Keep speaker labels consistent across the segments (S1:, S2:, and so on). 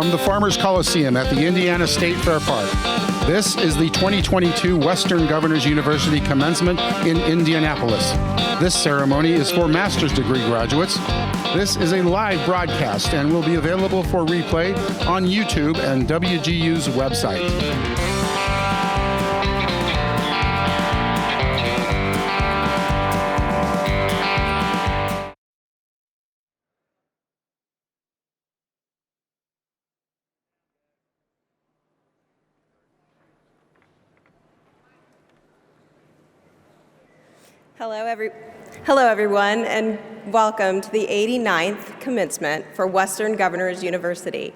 S1: From the Farmers Coliseum at the Indiana State Fair Park, this is the 2022 Western Governors University Commencement in Indianapolis. This ceremony is for master's degree graduates. This is a live broadcast and will be available for replay on YouTube and WGU's website.
S2: Hello, everyone, and welcome to the 89th Commencement for Western Governors University.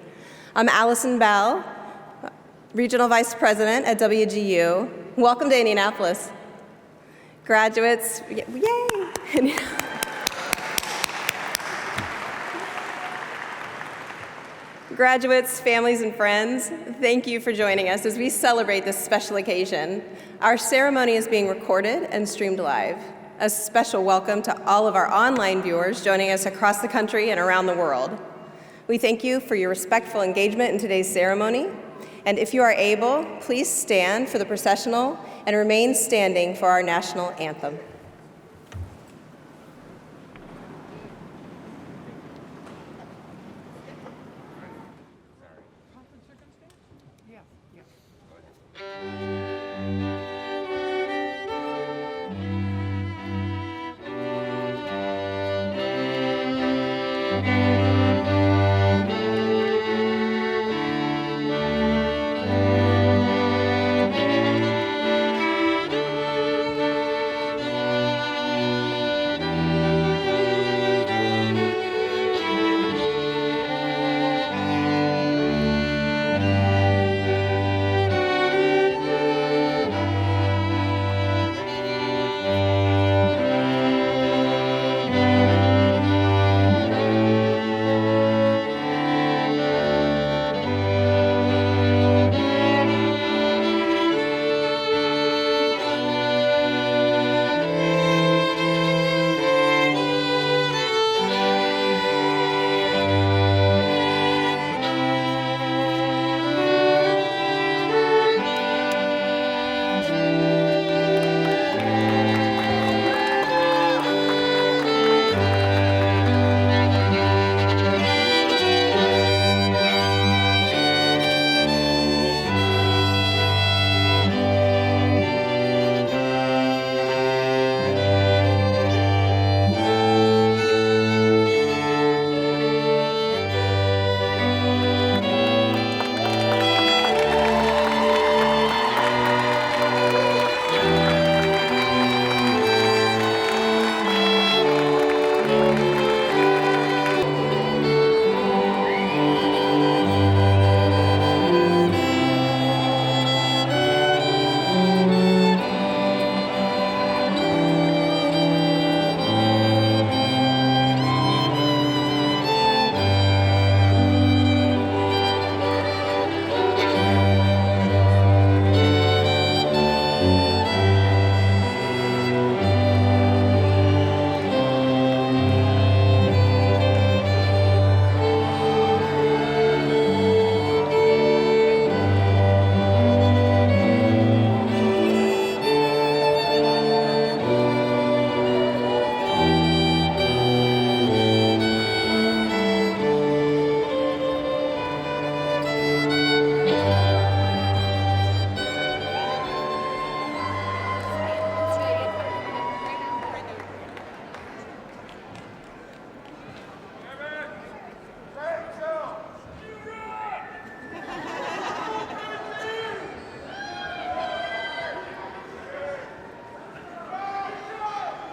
S2: I'm Allison Bell, Regional Vice President at WGU. Welcome to Indianapolis. Graduates, yay! Graduates, families, and friends, thank you for joining us as we celebrate this special occasion. Our ceremony is being recorded and streamed live. A special welcome to all of our online viewers joining us across the country and around the world. We thank you for your respectful engagement in today's ceremony. And if you are able, please stand for the processional and remain standing for our national anthem.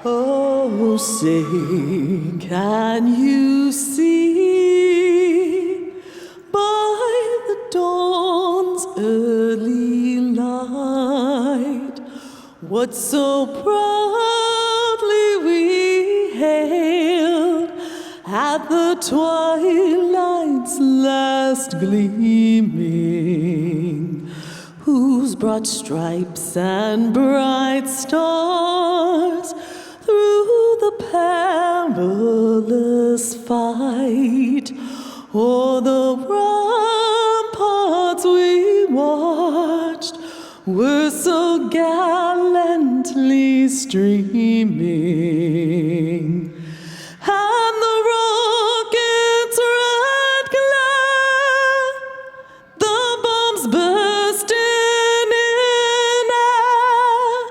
S3: Oh, say, can you see by the dawn's early light what so proudly we hailed at the twilight's last gleaming, whose broad stripes and bright stars through the perilous fight o'er the were so gallantly streaming, and the rocket's red glare, the bombs bursting in air,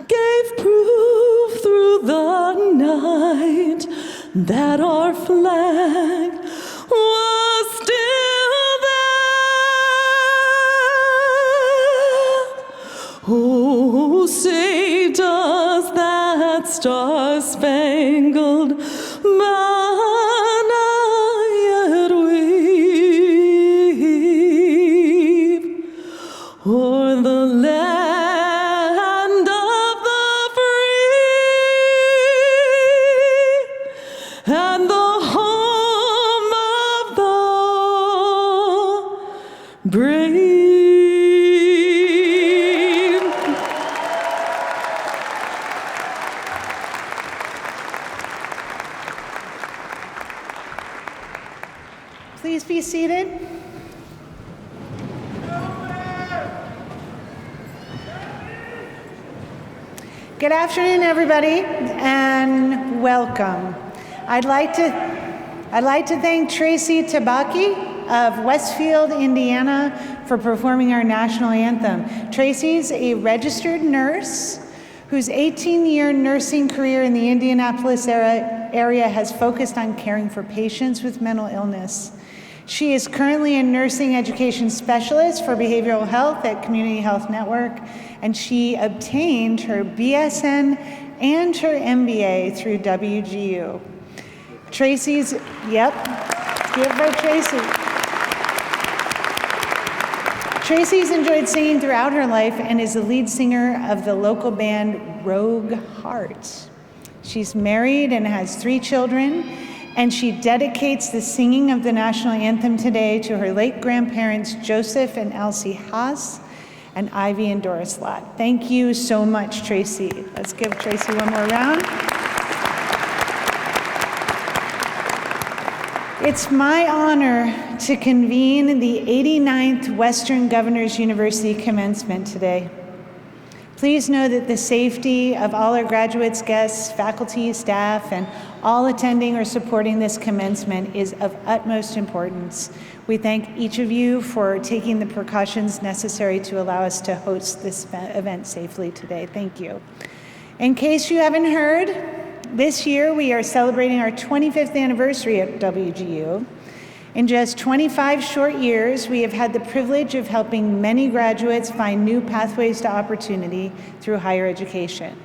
S3: gave proof through the night that our flag was still there. Oh, say does that star-spangled banner yet wave o'er the land of the free and the home of the brave?
S4: Please be seated. Good afternoon, everybody, and welcome. I'd like to thank Tracy Tabaki of Westfield, Indiana, for performing our national anthem. Tracy's a registered nurse whose 18-year nursing career in the Indianapolis area has focused on caring for patients with mental illness. She is currently a nursing education specialist for behavioral health at Community Health Network, and she obtained her BSN and her MBA through WGU. Tracy's, yep, give her Tracy. Tracy's enjoyed singing throughout her life and is the lead singer of the local band Rogue Heart. She's married and has 3 children, and she dedicates the singing of the national anthem today to her late grandparents, Joseph and Elsie Haas, and Ivy and Doris Lott. Thank you so much, Tracy. Let's give Tracy one more round. It's my honor to convene the 89th Western Governors University Commencement today. Please know that the safety of all our graduates, guests, faculty, staff, and all attending or supporting this commencement is of utmost importance. We thank each of you for taking the precautions necessary to allow us to host this event safely today. Thank you. In case you haven't heard, this year we are celebrating our 25th anniversary at WGU. In just 25 short years, we have had the privilege of helping many graduates find new pathways to opportunity through higher education.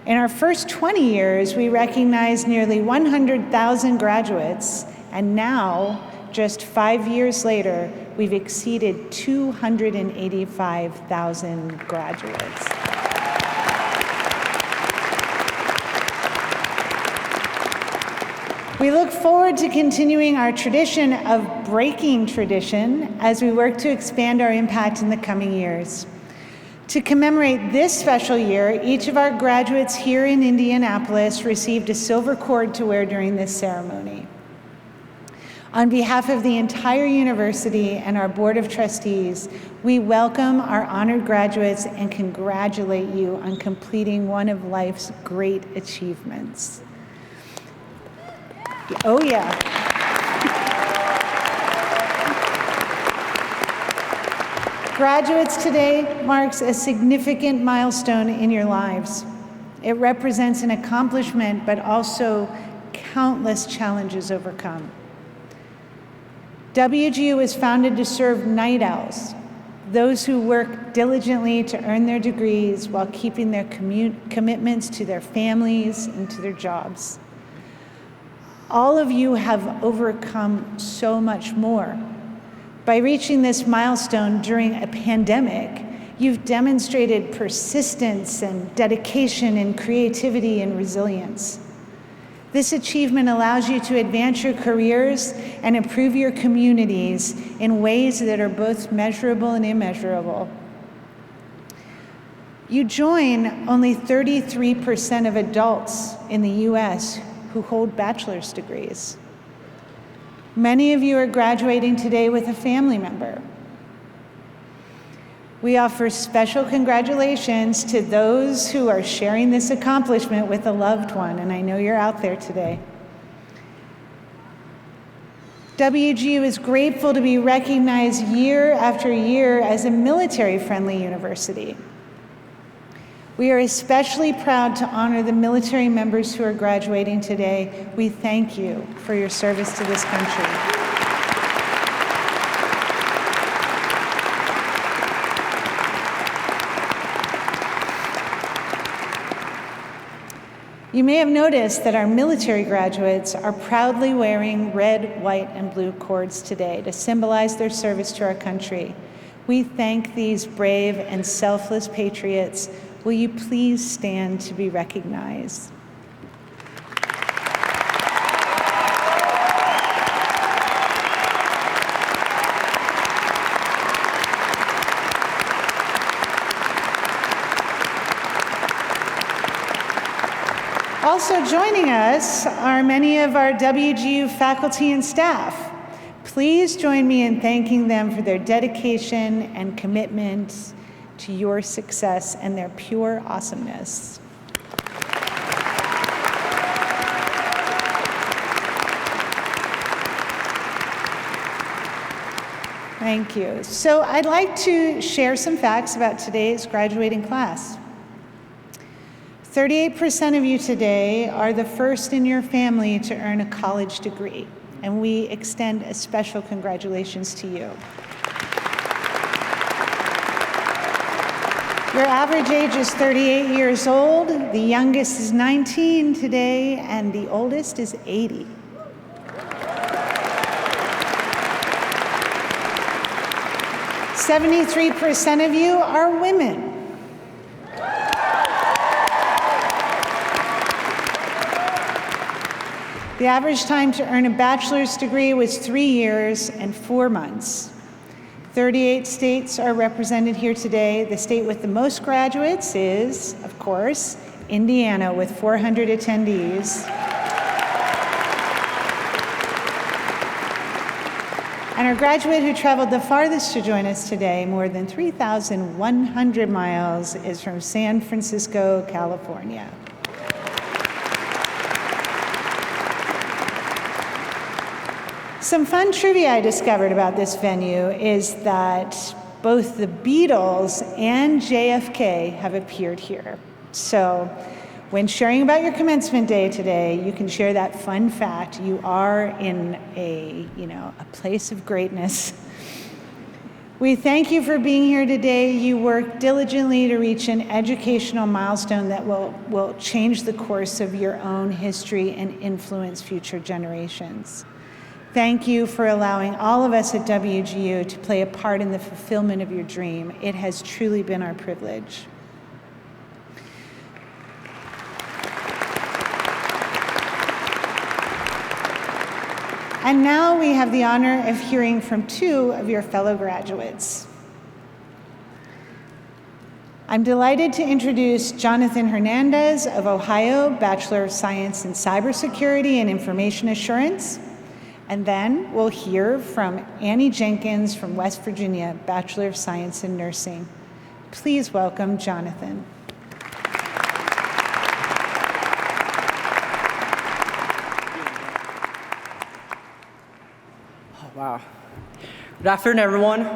S4: In our first 20 years, we recognized nearly 100,000 graduates, and now, just 5 years later, we've exceeded 285,000 graduates. We look forward to continuing our tradition of breaking tradition as we work to expand our impact in the coming years. To commemorate this special year, each of our graduates here in Indianapolis received a silver cord to wear during this ceremony. On behalf of the entire university and our Board of Trustees, we welcome our honored graduates and congratulate you on completing one of life's great achievements. Oh, yeah. Graduates, today marks a significant milestone in your lives. It represents an accomplishment, but also countless challenges overcome. WGU was founded to serve night owls, those who work diligently to earn their degrees while keeping their commitments to their families and to their jobs. All of you have overcome so much more. By reaching this milestone during a pandemic, you've demonstrated persistence and dedication and creativity and resilience. This achievement allows you to advance your careers and improve your communities in ways that are both measurable and immeasurable. You join only 33% of adults in the US who hold bachelor's degrees. Many of you are graduating today with a family member. We offer special congratulations to those who are sharing this accomplishment with a loved one, and I know you're out there today. WGU is grateful to be recognized year after year as a military-friendly university. We are especially proud to honor the military members who are graduating today. We thank you for your service to this country. You may have noticed that our military graduates are proudly wearing red, white, and blue cords today to symbolize their service to our country. We thank these brave and selfless patriots. Will you please stand to be recognized? Also joining us are many of our WGU faculty and staff. Please join me in thanking them for their dedication and commitment to your success and their pure awesomeness. Thank you. So I'd like to share some facts about today's graduating class. 38% of you today are the first in your family to earn a college degree, and we extend a special congratulations to you. Your average age is 38 years old, the youngest is 19 today, and the oldest is 80. %73% of you are women. The average time to earn a bachelor's degree was 3 years and 4 months. 38 states are represented here today. The state with the most graduates is, of course, Indiana with 400 attendees. And our graduate who traveled the farthest to join us today, more than 3,100 miles, is from San Francisco, California. Some fun trivia I discovered about this venue is that both the Beatles and JFK have appeared here. So when sharing about your commencement day today, you can share that fun fact. You are in a place of greatness. We thank you for being here today. You work diligently to reach an educational milestone that will change the course of your own history and influence future generations. Thank you for allowing all of us at WGU to play a part in the fulfillment of your dream. It has truly been our privilege. And now we have the honor of hearing from 2 of your fellow graduates. I'm delighted to introduce Jonathan Hernandez of Ohio, Bachelor of Science in Cybersecurity and Information Assurance. And then we'll hear from Annie Jenkins from West Virginia, Bachelor of Science in Nursing. Please welcome Jonathan.
S5: Oh, wow. Good afternoon, everyone.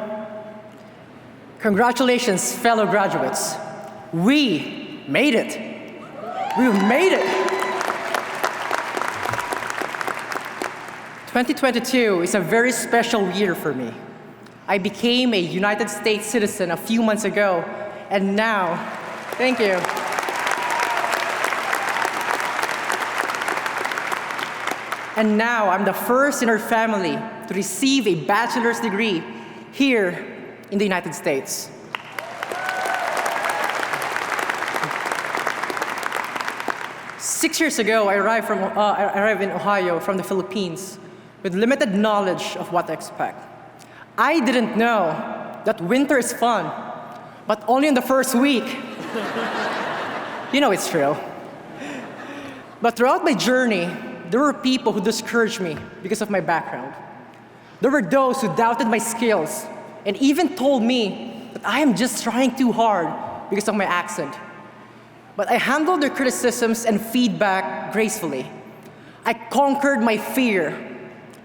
S5: Congratulations, fellow graduates. We made it. We made it. 2022 is a very special year for me. I became a United States citizen a few months ago, and now, thank you. And now I'm the first in our family to receive a bachelor's degree here in the United States. Six years ago, I arrived in Ohio from the Philippines with limited knowledge of what to expect. I didn't know that winter is fun, but only in the first week. You know it's true. But throughout my journey, there were people who discouraged me because of my background. There were those who doubted my skills and even told me that I am just trying too hard because of my accent. But I handled their criticisms and feedback gracefully. I conquered my fear.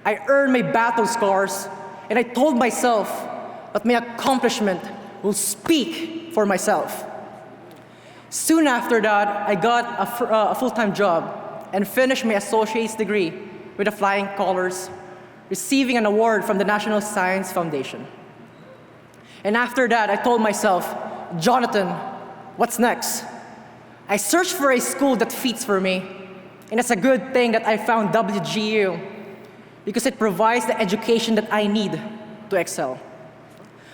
S5: I earned my battle scars, and I told myself that my accomplishment will speak for myself. Soon after that, I got a full-time job and finished my associate's degree with flying colors, receiving an award from the National Science Foundation. And after that, I told myself, Jonathan, what's next? I searched for a school that fits for me, and it's a good thing that I found WGU because it provides the education that I need to excel.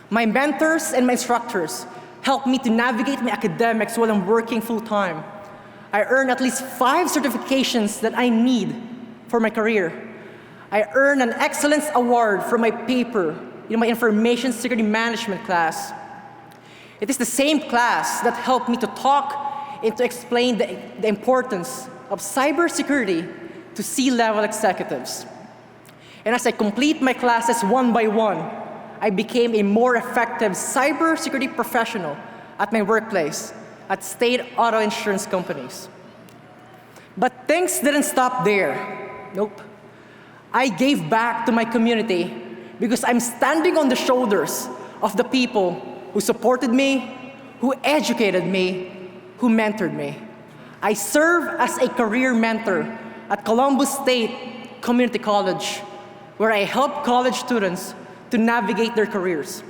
S5: My mentors and my instructors helped me to navigate my academics while I'm working full-time. I earned at least 5 certifications that I need for my career. I earned an excellence award for my paper in my information security management class. It is the same class that helped me to talk and to explain the importance of cybersecurity to C-level executives. And as I complete my classes one by one, I became a more effective cybersecurity professional at my workplace, at state auto insurance companies. But things didn't stop there. Nope. I gave back to my community because I'm standing on the shoulders of the people who supported me, who educated me, who mentored me. I serve as a career mentor at Columbus State Community College, where I help college students to navigate their careers.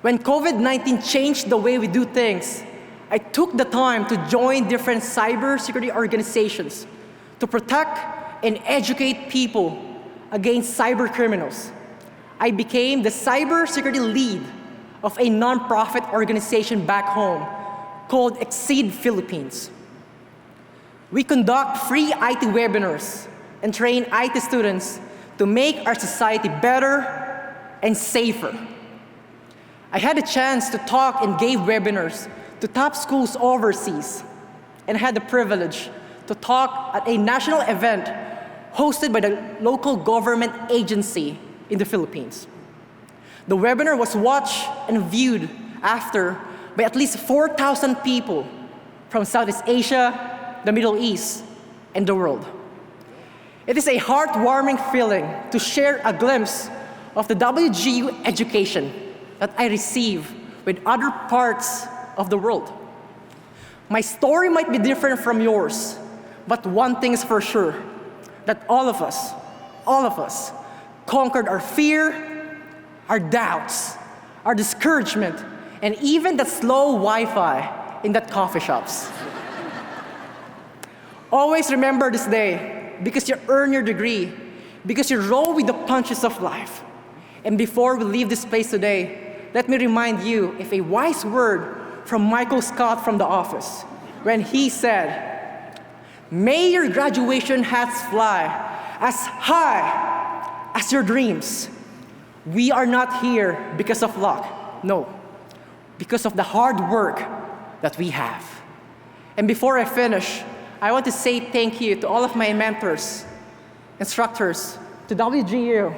S5: When COVID-19 changed the way we do things, I took the time to join different cybersecurity organizations to protect and educate people against cyber criminals. I became the cybersecurity lead of a nonprofit organization back home called Exceed Philippines. We conduct free IT webinars and train IT students to make our society better and safer. I had a chance to talk and give webinars to top schools overseas, and had the privilege to talk at a national event hosted by the local government agency in the Philippines. The webinar was watched and viewed after by at least 4,000 people from Southeast Asia, the Middle East, and the world. It is a heartwarming feeling to share a glimpse of the WGU education that I receive with other parts of the world. My story might be different from yours, but one thing is for sure, that all of us conquered our fear, our doubts, our discouragement, and even the slow Wi-Fi in that coffee shops. Always remember this day, because you earn your degree, because you roll with the punches of life. And before we leave this place today, let me remind you of a wise word from Michael Scott from The Office, when he said, "May your graduation hats fly as high as your dreams. We are not here because of luck, no, because of the hard work that we have." And before I finish, I want to say thank you to all of my mentors, instructors, to WGU.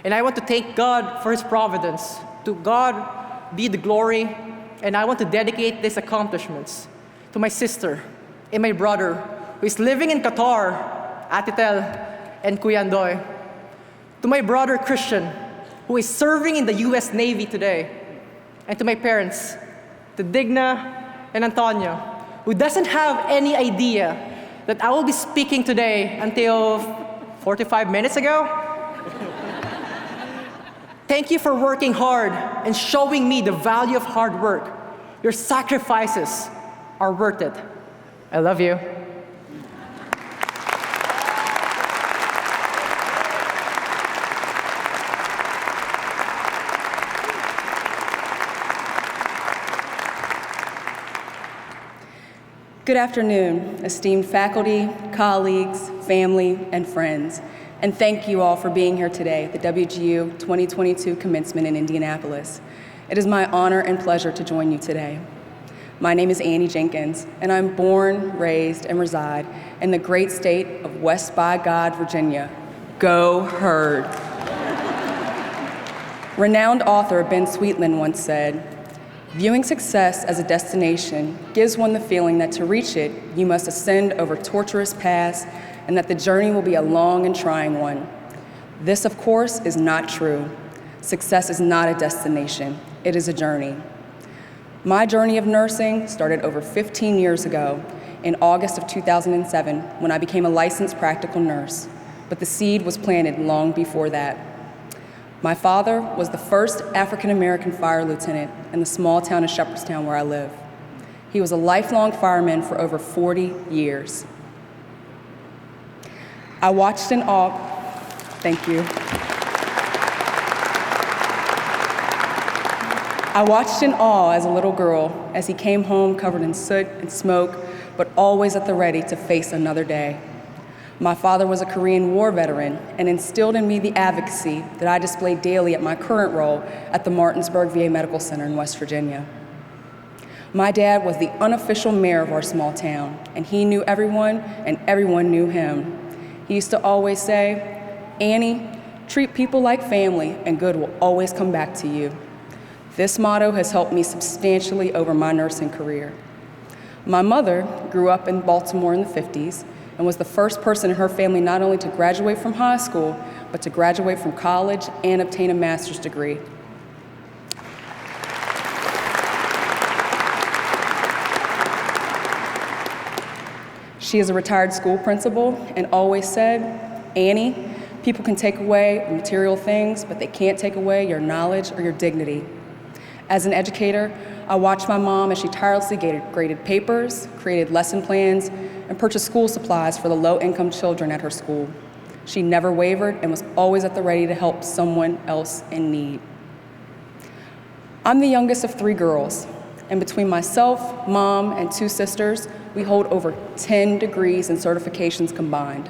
S5: And I want to thank God for His providence. To God be the glory, and I want to dedicate these accomplishments to my sister and my brother who is living in Qatar, Atitel and Kuyandoy. To my brother Christian, who is serving in the US Navy today. And to my parents, to Digna and Antonio, who doesn't have any idea that I will be speaking today until 45 minutes ago. Thank you for working hard and showing me the value of hard work. Your sacrifices are worth it. I love you.
S6: Good afternoon, esteemed faculty, colleagues, family, and friends, and thank you all for being here today at the WGU 2022 Commencement in Indianapolis. It is my honor and pleasure to join you today. My name is Annie Jenkins, and I'm born, raised, and reside in the great state of West by God, Virginia. Go Herd! Renowned author Ben Sweetland once said, "Viewing success as a destination gives one the feeling that to reach it, you must ascend over tortuous paths and that the journey will be a long and trying one. This, of course, is not true. Success is not a destination, it is a journey." My journey of nursing started over 15 years ago in August of 2007 when I became a licensed practical nurse, but the seed was planted long before that. My father was the first African-American fire lieutenant in the small town of Shepherdstown where I live. He was a lifelong fireman for over 40 years. I watched in awe, thank you. I watched in awe as a little girl as he came home covered in soot and smoke, but always at the ready to face another day. My father was a Korean War veteran and instilled in me the advocacy that I display daily at my current role at the Martinsburg VA Medical Center in West Virginia. My dad was the unofficial mayor of our small town, and he knew everyone and everyone knew him. He used to always say, "Annie, treat people like family and good will always come back to you." This motto has helped me substantially over my nursing career. My mother grew up in Baltimore in the 50s and was the first person in her family not only to graduate from high school, but to graduate from college and obtain a master's degree. She is a retired school principal and always said, "Annie, people can take away material things, but they can't take away your knowledge or your dignity." As an educator, I watched my mom as she tirelessly graded papers, created lesson plans, and purchased school supplies for the low-income children at her school. She never wavered and was always at the ready to help someone else in need. I'm the youngest of 3 girls, and between myself, mom, and 2 sisters, we hold over 10 degrees and certifications combined.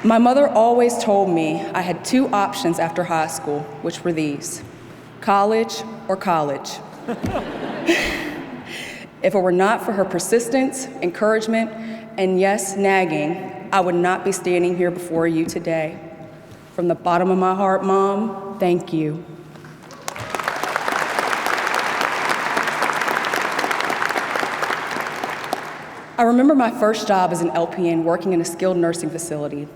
S6: My mother always told me I had 2 options after high school, which were these: college or college. If it were not for her persistence, encouragement, and yes, nagging, I would not be standing here before you today. From the bottom of my heart, Mom, thank you. I remember my first job as an LPN working in a skilled nursing facility.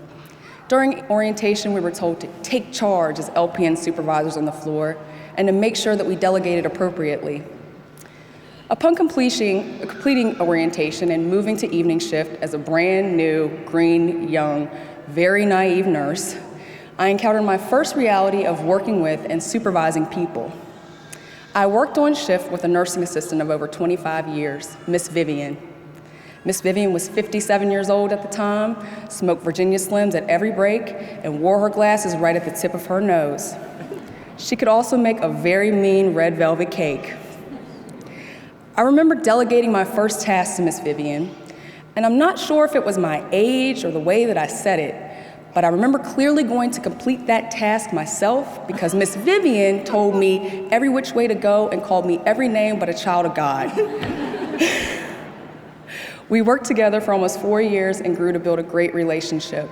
S6: During orientation, we were told to take charge as LPN supervisors on the floor and to make sure that we delegated appropriately. Upon completing orientation and moving to evening shift as a brand new, green, young, very naive nurse, I encountered my first reality of working with and supervising people. I worked on shift with a nursing assistant of over 25 years, Miss Vivian. Miss Vivian was 57 years old at the time, smoked Virginia Slims at every break, and wore her glasses right at the tip of her nose. She could also make a very mean red velvet cake. I remember delegating my first task to Miss Vivian, and I'm not sure if it was my age or the way that I said it, but I remember clearly going to complete that task myself because Miss Vivian told me every which way to go and called me every name but a child of God. We worked together for almost 4 years and grew to build a great relationship.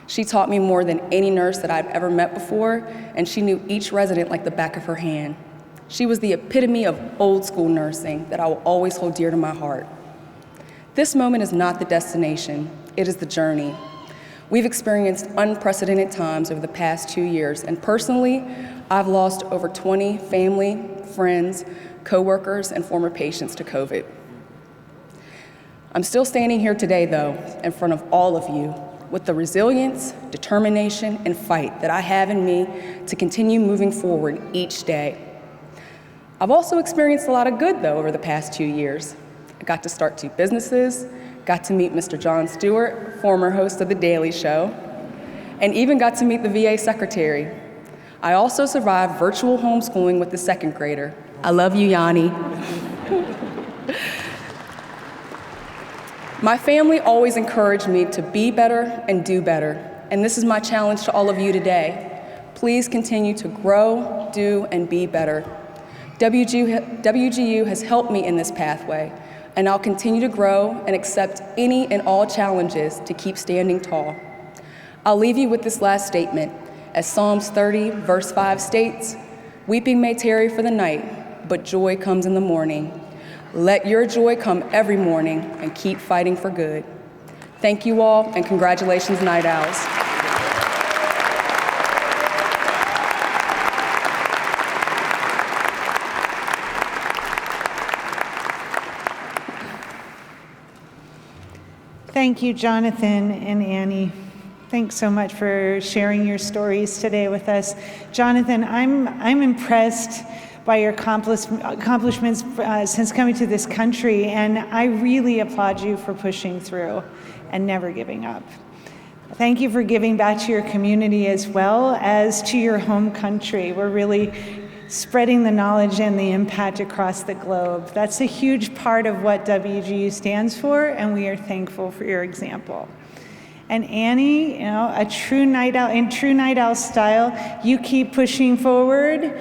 S6: She taught me more than any nurse that I've ever met before, and she knew each resident like the back of her hand. She was the epitome of old school nursing that I will always hold dear to my heart. This moment is not the destination, it is the journey. We've experienced unprecedented times over the past 2 years, and personally, I've lost over 20 family, friends, coworkers, and former patients to COVID. I'm still standing here today, though, in front of all of you, with the resilience, determination, and fight that I have in me to continue moving forward each day. I've also experienced a lot of good, though, over the past 2 years. I got to start 2 businesses, got to meet Mr. Jon Stewart, former host of The Daily Show, and even got to meet the VA secretary. I also survived virtual homeschooling with the 2nd grader. I love you, Yanni. My family always encouraged me to be better and do better, and this is my challenge to all of you today. Please continue to grow, do, and be better. WGU has helped me in this pathway, and I'll continue to grow and accept any and all challenges to keep standing tall. I'll leave you with this last statement. As Psalms 30, verse 5 states, "Weeping may tarry for the night, but joy comes in the morning. Let your joy come every morning and keep fighting for good." Thank you all, and congratulations, Night Owls.
S4: Thank you, Jonathan and Annie. Thanks so much for sharing your stories today with us. Jonathan, I'm impressed by your accomplishments since coming to this country, and I really applaud you for pushing through and never giving up. Thank you for giving back to your community as well as to your home country. We're really spreading the knowledge and the impact across the globe. That's a huge part of what WGU stands for, and we are thankful for your example. And Annie, a true night owl, in true night owl style, you keep pushing forward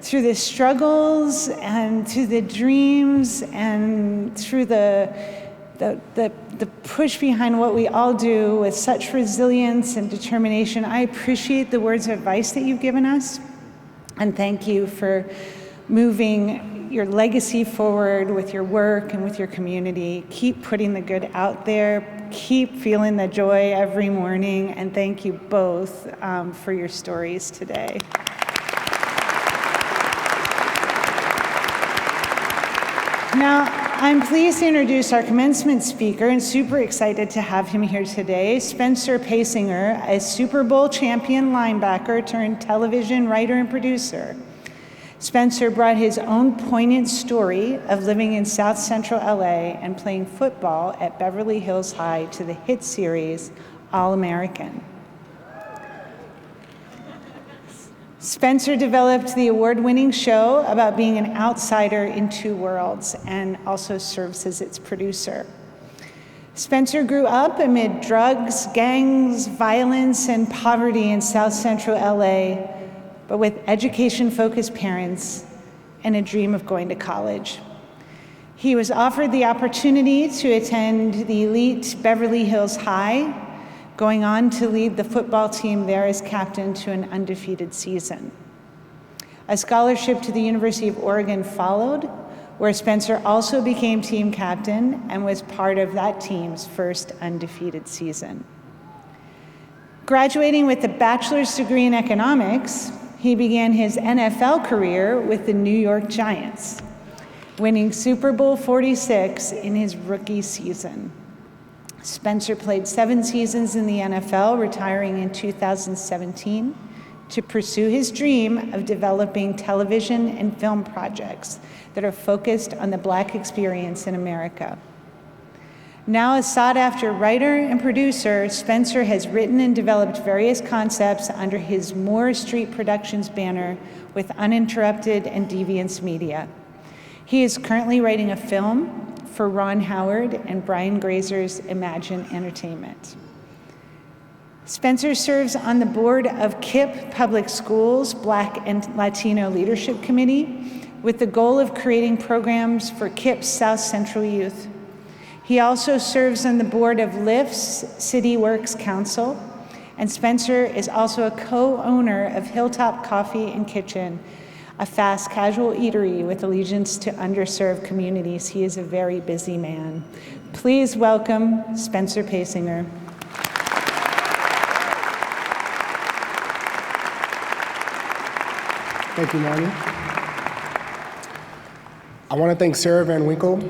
S4: through the struggles and through the dreams and through the push behind what we all do with such resilience and determination. I appreciate the words of advice that you've given us. And thank you for moving your legacy forward with your work and with your community. Keep putting the good out there. Keep feeling the joy every morning. And thank you both for your stories today. Now, I'm pleased to introduce our commencement speaker and super excited to have him here today, Spencer Pasinger, a Super Bowl champion linebacker turned television writer and producer. Spencer brought his own poignant story of living in South Central LA and playing football at Beverly Hills High to the hit series All-American. Spencer developed the award-winning show about being an outsider in two worlds and also serves as its producer. Spencer grew up amid drugs, gangs, violence, and poverty in South Central LA, but with education-focused parents and a dream of going to college. He was offered the opportunity to attend the elite Beverly Hills High, going on to lead the football team there as captain to an undefeated season. A scholarship to the University of Oregon followed, where Spencer also became team captain and was part of that team's first undefeated season. Graduating with a bachelor's degree in economics, he began his NFL career with the New York Giants, winning Super Bowl 46 in his rookie season. Spencer played 7 seasons in the NFL, retiring in 2017 to pursue his dream of developing television and film projects that are focused on the Black experience in America. Now a sought-after writer and producer, Spencer has written and developed various concepts under his Moore Street Productions banner with Uninterrupted and Deviance Media. He is currently writing a film for Ron Howard and Brian Grazer's Imagine Entertainment. Spencer serves on the board of KIPP Public Schools Black and Latino Leadership Committee with the goal of creating programs for KIPP's South Central youth. He also serves on the board of LIFT's City Works Council, and Spencer is also a co-owner of Hilltop Coffee and Kitchen, a fast casual eatery with allegiance to underserved communities. He is a very busy man. Please welcome Spencer Pasinger.
S7: Thank you, Marnie. I want to thank Sarah Van Winkle,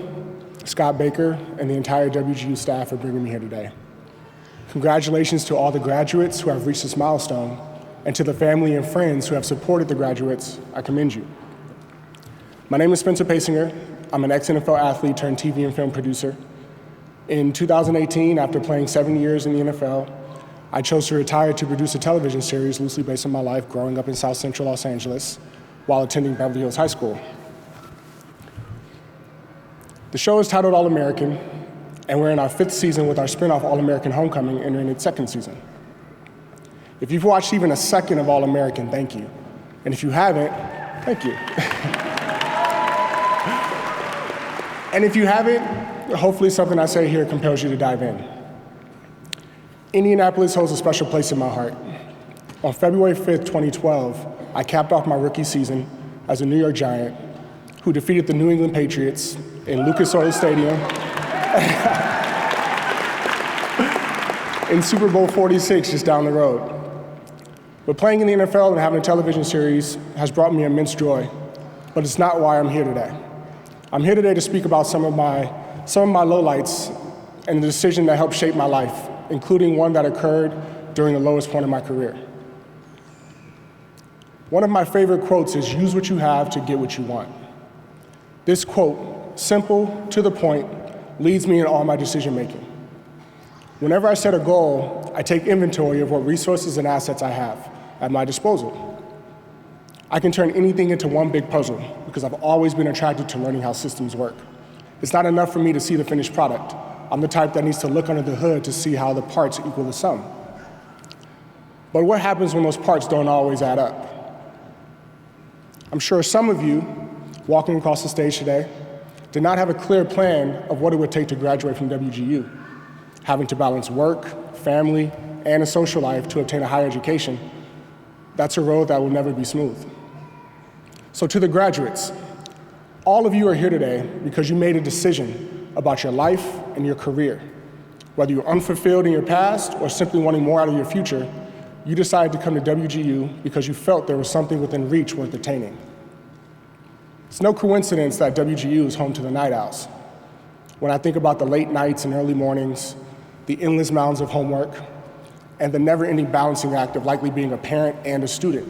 S7: Scott Baker, and the entire WGU staff for bringing me here today. Congratulations to all the graduates who have reached this milestone, and to the family and friends who have supported the graduates, I commend you. My name is Spencer Pasinger. I'm an ex-NFL athlete turned TV and film producer. In 2018, after playing 7 years in the NFL, I chose to retire to produce a television series loosely based on my life growing up in South Central Los Angeles while attending Beverly Hills High School. The show is titled All-American, and we're in our 5th season with our spinoff All-American Homecoming entering its 2nd season. If you've watched even a second of All-American, thank you. And if you haven't, thank you. And if you haven't, hopefully something I say here compels you to dive in. Indianapolis holds a special place in my heart. On February 5th, 2012, I capped off my rookie season as a New York Giant who defeated the New England Patriots in Lucas Oil Stadium in Super Bowl 46 just down the road. But playing in the NFL and having a television series has brought me immense joy, but it's not why I'm here today. I'm here today to speak about some of my lowlights and the decision that helped shape my life, including one that occurred during the lowest point of my career. One of my favorite quotes is, "Use what you have to get what you want." This quote, simple, to the point, leads me in all my decision making. Whenever I set a goal, I take inventory of what resources and assets I have at my disposal. I can turn anything into one big puzzle because I've always been attracted to learning how systems work. It's not enough for me to see the finished product. I'm the type that needs to look under the hood to see how the parts equal the sum. But what happens when those parts don't always add up? I'm sure some of you walking across the stage today did not have a clear plan of what it would take to graduate from WGU, having to balance work, family, and a social life to obtain a higher education. That's a road that will never be smooth. So to the graduates, all of you are here today because you made a decision about your life and your career. Whether you're unfulfilled in your past or simply wanting more out of your future, you decided to come to WGU because you felt there was something within reach worth attaining. It's no coincidence that WGU is home to the night owls. When I think about the late nights and early mornings, the endless mounds of homework, and the never-ending balancing act of likely being a parent and a student.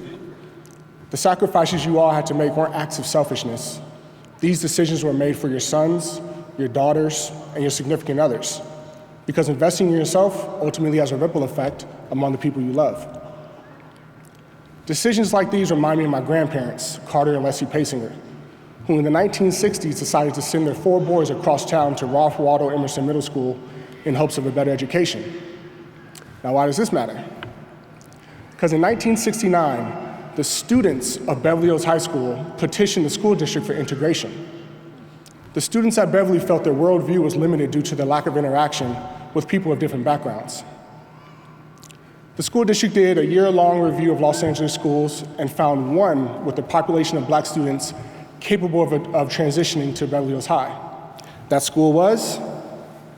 S7: The sacrifices you all had to make weren't acts of selfishness. These decisions were made for your sons, your daughters, and your significant others, because investing in yourself ultimately has a ripple effect among the people you love. Decisions like these remind me of my grandparents, Carter and Leslie Pasinger, who in the 1960s decided to send their 4 boys across town to Ralph Waldo Emerson Middle School in hopes of a better education. Now, why does this matter? Because in 1969, the students of Beverly Hills High School petitioned the school district for integration. The students at Beverly felt their worldview was limited due to the lack of interaction with people of different backgrounds. The school district did a year-long review of Los Angeles schools and found one with a population of black students capable of transitioning to Beverly Hills High. That school was,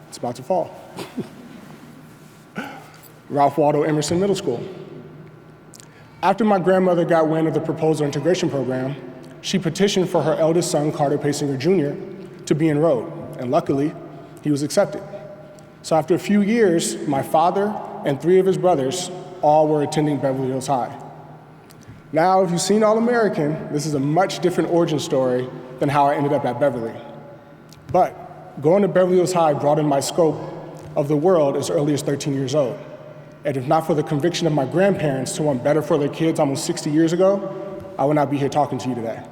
S7: it's about to fall. Ralph Waldo Emerson Middle School. After my grandmother got wind of the proposal integration program, she petitioned for her eldest son, Carter Pasinger Jr., to be enrolled, and luckily, he was accepted. So after a few years, my father and 3 of his brothers all were attending Beverly Hills High. Now, if you've seen All American, this is a much different origin story than how I ended up at Beverly. But going to Beverly Hills High broadened my scope of the world as early as 13 years old. And if not for the conviction of my grandparents to want better for their kids almost 60 years ago, I would not be here talking to you today.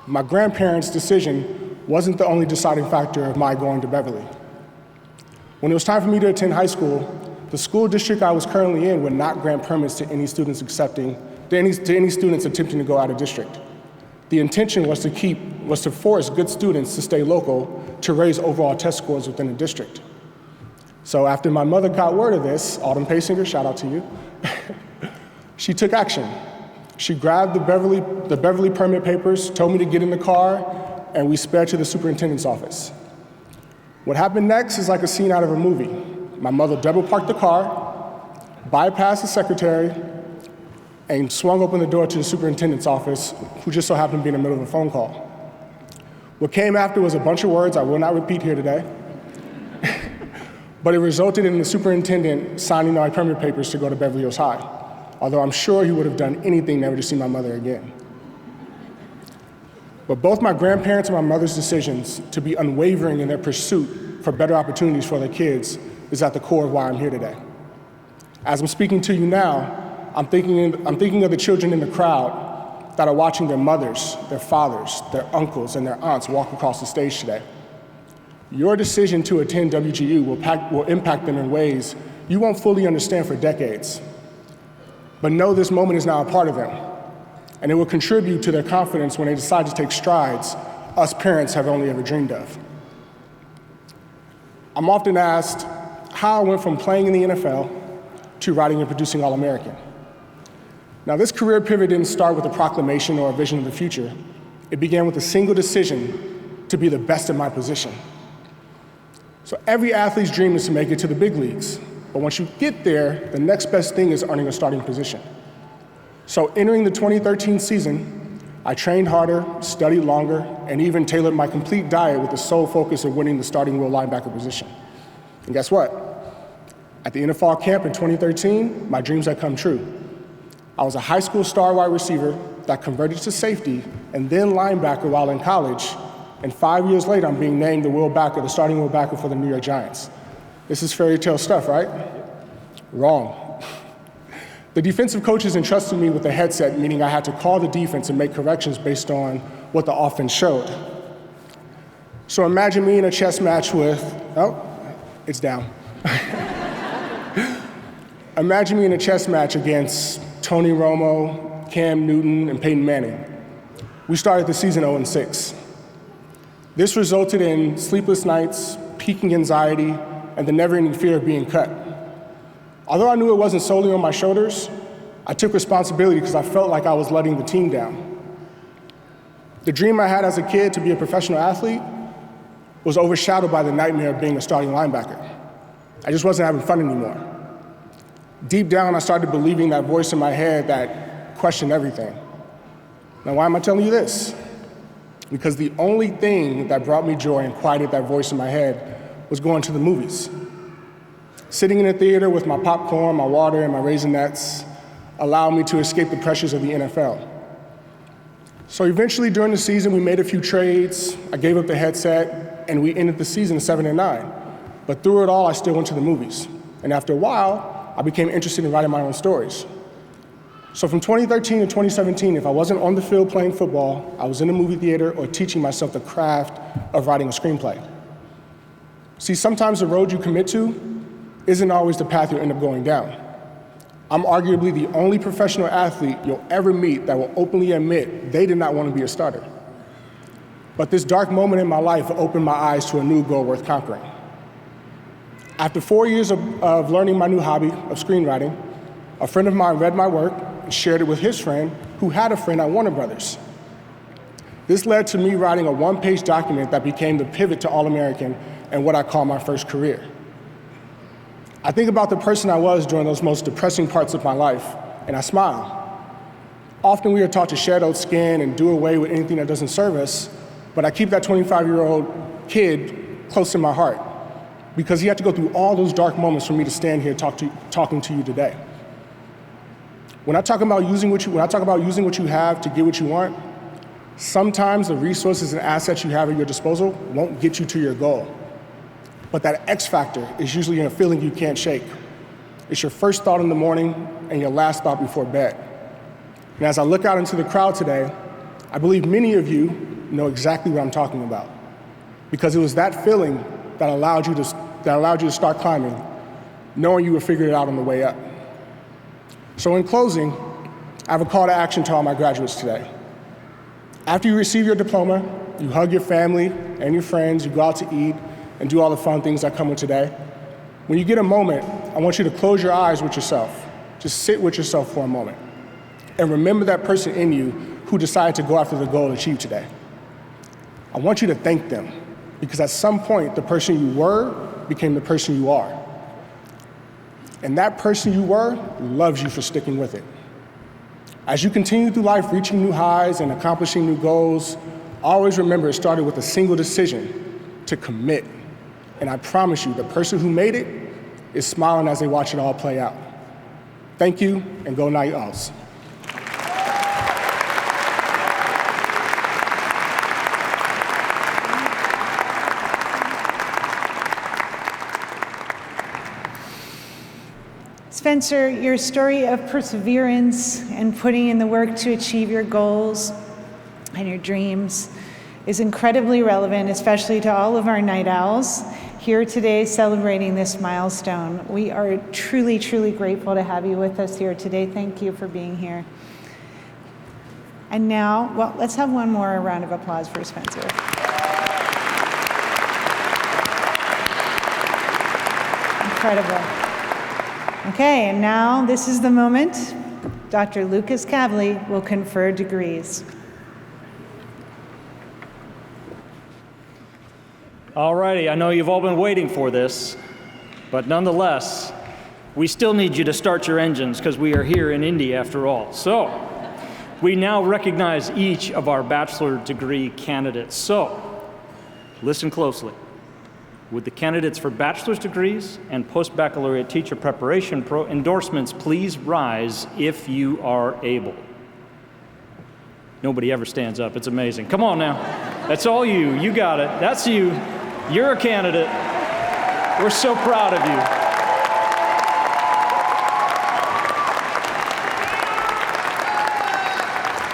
S7: My grandparents' decision wasn't the only deciding factor of my going to Beverly. When it was time for me to attend high school, the school district I was currently in would not grant permits to any students attempting to go out of district. The intention was to force good students to stay local to raise overall test scores within the district. So after my mother got word of this, Autumn Pasinger, shout out to you, she took action. She grabbed the Beverly permit papers, told me to get in the car, and we sped to the superintendent's office. What happened next is like a scene out of a movie. My mother double parked the car, bypassed the secretary, and swung open the door to the superintendent's office, who just so happened to be in the middle of a phone call. What came after was a bunch of words I will not repeat here today, but it resulted in the superintendent signing my permit papers to go to Beverly Hills High, although I'm sure he would have done anything never to see my mother again. But both my grandparents and my mother's decisions to be unwavering in their pursuit for better opportunities for their kids is at the core of why I'm here today. As I'm speaking to you now, I'm thinking of the children in the crowd that are watching their mothers, their fathers, their uncles, and their aunts walk across the stage today. Your decision to attend WGU will impact them in ways you won't fully understand for decades. But know this moment is now a part of them, and it will contribute to their confidence when they decide to take strides us parents have only ever dreamed of. I'm often asked how I went from playing in the NFL to writing and producing All-American. Now, this career pivot didn't start with a proclamation or a vision of the future. It began with a single decision to be the best at my position. So every athlete's dream is to make it to the big leagues. But once you get there, the next best thing is earning a starting position. So entering the 2013 season, I trained harder, studied longer, and even tailored my complete diet with the sole focus of winning the starting will linebacker position. And guess what? At the end of fall camp in 2013, my dreams had come true. I was a high school star wide receiver that converted to safety and then linebacker while in college. And 5 years later, I'm being named the starting will backer for the New York Giants. This is fairy tale stuff, right? Wrong. The defensive coaches entrusted me with a headset, meaning I had to call the defense and make corrections based on what the offense showed. So imagine me in a chess match with, it's down. Imagine me in a chess match against Tony Romo, Cam Newton, and Peyton Manning. We started the season 0-6. This resulted in sleepless nights, peaking anxiety, and the never-ending fear of being cut. Although I knew it wasn't solely on my shoulders, I took responsibility because I felt like I was letting the team down. The dream I had as a kid to be a professional athlete was overshadowed by the nightmare of being a starting linebacker. I just wasn't having fun anymore. Deep down, I started believing that voice in my head that questioned everything. Now, why am I telling you this? Because the only thing that brought me joy and quieted that voice in my head was going to the movies. Sitting in a theater with my popcorn, my water, and my Raisinets allowed me to escape the pressures of the NFL. So eventually during the season, we made a few trades, I gave up the headset, and we ended the season 7-9. But through it all, I still went to the movies. And after a while, I became interested in writing my own stories. So from 2013 to 2017, if I wasn't on the field playing football, I was in a movie theater or teaching myself the craft of writing a screenplay. See, sometimes the road you commit to isn't always the path you'll end up going down. I'm arguably the only professional athlete you'll ever meet that will openly admit they did not want to be a starter. But this dark moment in my life opened my eyes to a new goal worth conquering. After 4 years of learning my new hobby of screenwriting, a friend of mine read my work and shared it with his friend who had a friend at Warner Brothers. This led to me writing a one-page document that became the pivot to All-American and what I call my first career. I think about the person I was during those most depressing parts of my life, and I smile. Often we are taught to shed old skin and do away with anything that doesn't serve us, but I keep that 25-year-old kid close to my heart because he had to go through all those dark moments for me to stand here talking to you today. When I talk about using what you have to get what you want, sometimes the resources and assets you have at your disposal won't get you to your goal. But that X factor is usually a feeling you can't shake. It's your first thought in the morning and your last thought before bed. And as I look out into the crowd today, I believe many of you know exactly what I'm talking about. Because it was that feeling that allowed you to start climbing, knowing you would figure it out on the way up. So in closing, I have a call to action to all my graduates today. After you receive your diploma, you hug your family and your friends, you go out to eat, and do all the fun things that come with today. When you get a moment, I want you to close your eyes with yourself. Just sit with yourself for a moment. And remember that person in you who decided to go after the goal achieved today. I want you to thank them, because at some point, the person you were became the person you are. And that person you were loves you for sticking with it. As you continue through life reaching new highs and accomplishing new goals, always remember it started with a single decision to commit. And I promise you, the person who made it is smiling as they watch it all play out. Thank you, and go Night Owls.
S4: Spencer, your story of perseverance and putting in the work to achieve your goals and your dreams is incredibly relevant, especially to all of our Night Owls here today celebrating this milestone. We are truly, truly grateful to have you with us here today. Thank you for being here. And now, well, let's have one more round of applause for Spencer. incredible. Okay, and now this is the moment. Dr. Lucas Cavley will confer degrees.
S8: All righty, I know you've all been waiting for this, but nonetheless, we still need you to start your engines because we are here in Indy after all. So, we now recognize each of our bachelor degree candidates. So, listen closely. Would the candidates for bachelor's degrees and post-baccalaureate teacher preparation endorsements please rise if you are able? Nobody ever stands up. It's amazing. Come on now. That's all you. You got it. That's you. You're a candidate. We're so proud of you.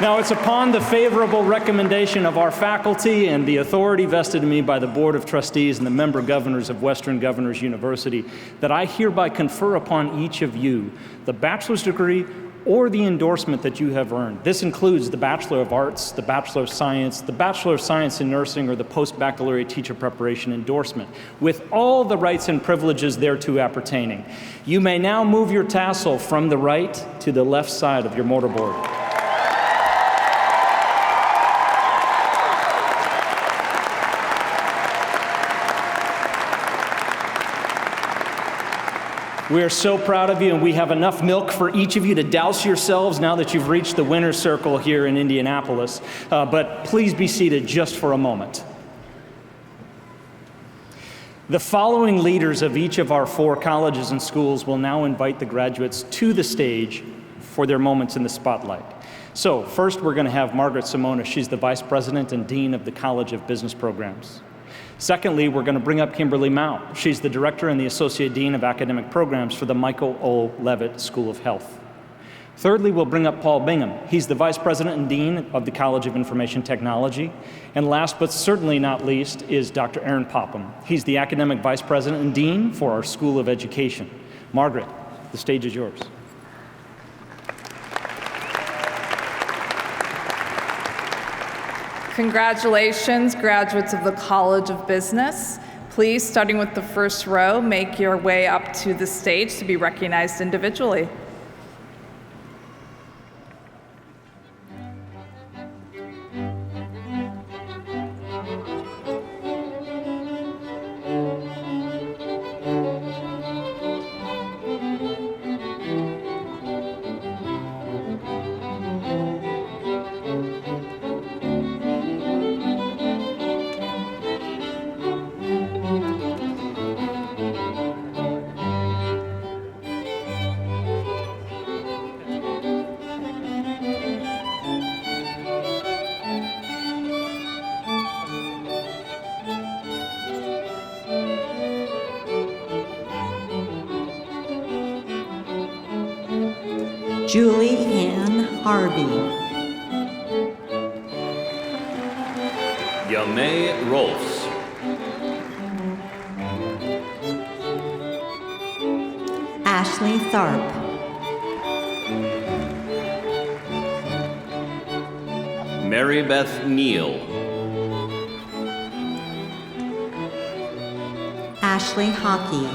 S8: Now, it's upon the favorable recommendation of our faculty and the authority vested in me by the Board of Trustees and the member governors of Western Governors University that I hereby confer upon each of you the bachelor's degree or the endorsement that you have earned. This includes the Bachelor of Arts, the Bachelor of Science, the Bachelor of Science in Nursing, or the Post-Baccalaureate Teacher Preparation endorsement, with all the rights and privileges thereto appertaining. You may now move your tassel from the right to the left side of your mortarboard. We are so proud of you, and we have enough milk for each of you to douse yourselves now that you've reached the winner's circle here in Indianapolis. But please be seated just for a moment. The following leaders of each of our 4 colleges and schools will now invite the graduates to the stage for their moments in the spotlight. So first, we're going to have Margaret Simona. She's the Vice President and Dean of the College of Business Programs. Secondly, we're going to bring up Kimberly Mao. She's the Director and the Associate Dean of Academic Programs for the Michael O. Levitt School of Health. Thirdly, we'll bring up Paul Bingham. He's the Vice President and Dean of the College of Information Technology. And last but certainly not least is Dr. Aaron Popham. He's the Academic Vice President and Dean for our School of Education. Margaret, the stage is yours.
S9: Congratulations, graduates of the College of Business. Please, starting with the first row, make your way up to the stage to be recognized individually.
S10: Julie Ann Harvey.
S11: Yamay Rolfs.
S10: Ashley Tharp.
S11: Mary Beth Neal.
S10: Ashley Hockey.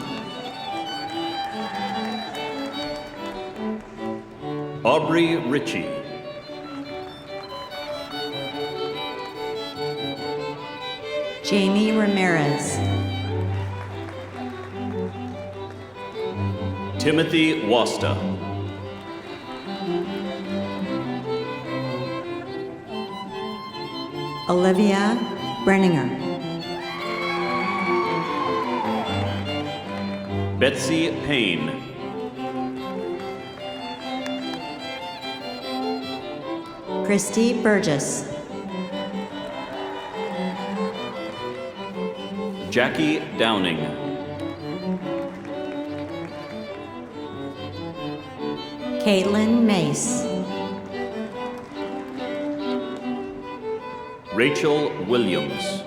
S11: Aubrey Ritchie.
S10: Jamie Ramirez.
S11: Timothy Wasta.
S10: Olivia Brenninger.
S11: Betsy Payne.
S10: Christy Burgess.
S11: Jackie Downing.
S10: Caitlin Mace.
S11: Rachel Williams.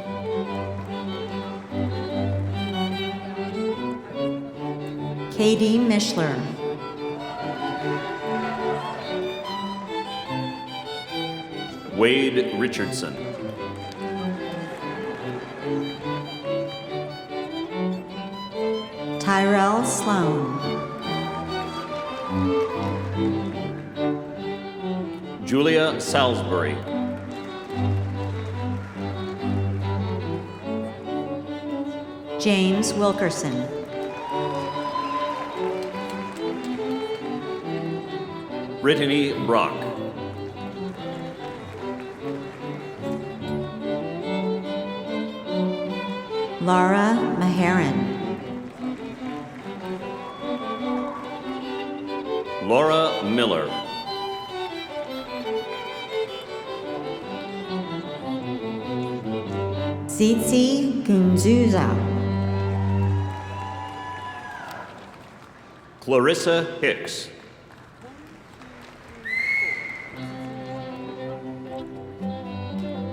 S10: Katie Mishler.
S11: Wade Richardson.
S10: Tyrell Sloan.
S11: Julia Salisbury.
S10: James Wilkerson.
S11: Brittany Brock.
S10: Laura Maharan.
S11: Laura Miller.
S10: Tsitsi Gunzuza.
S11: Clarissa Hicks.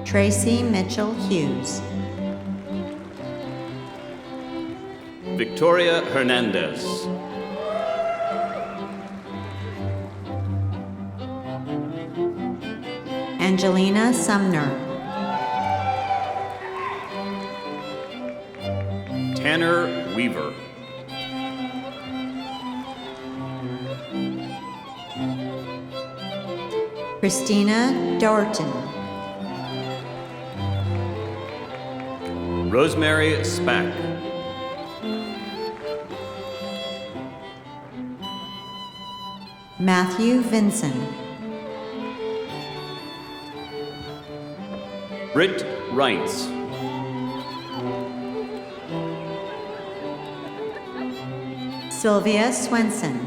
S10: Tracy Mitchell Hughes.
S11: Victoria Hernandez.
S10: Angelina Sumner.
S11: Tanner Weaver.
S10: Christina Dorton.
S11: Rosemary Spack.
S10: Matthew Vinson.
S11: Britt Reitz.
S10: Sylvia Swenson.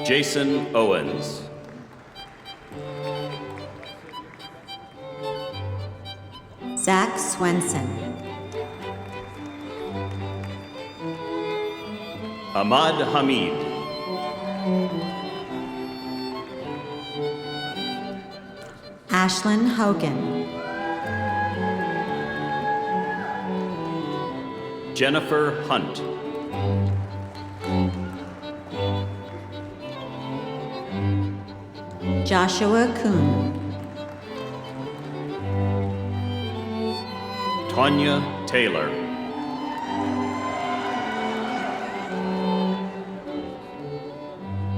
S11: Jason Owens.
S10: Zach Swenson.
S11: Ahmad Hamid.
S10: Ashlyn Hogan.
S11: Jennifer Hunt.
S10: Joshua Kuhn.
S11: Tanya Taylor.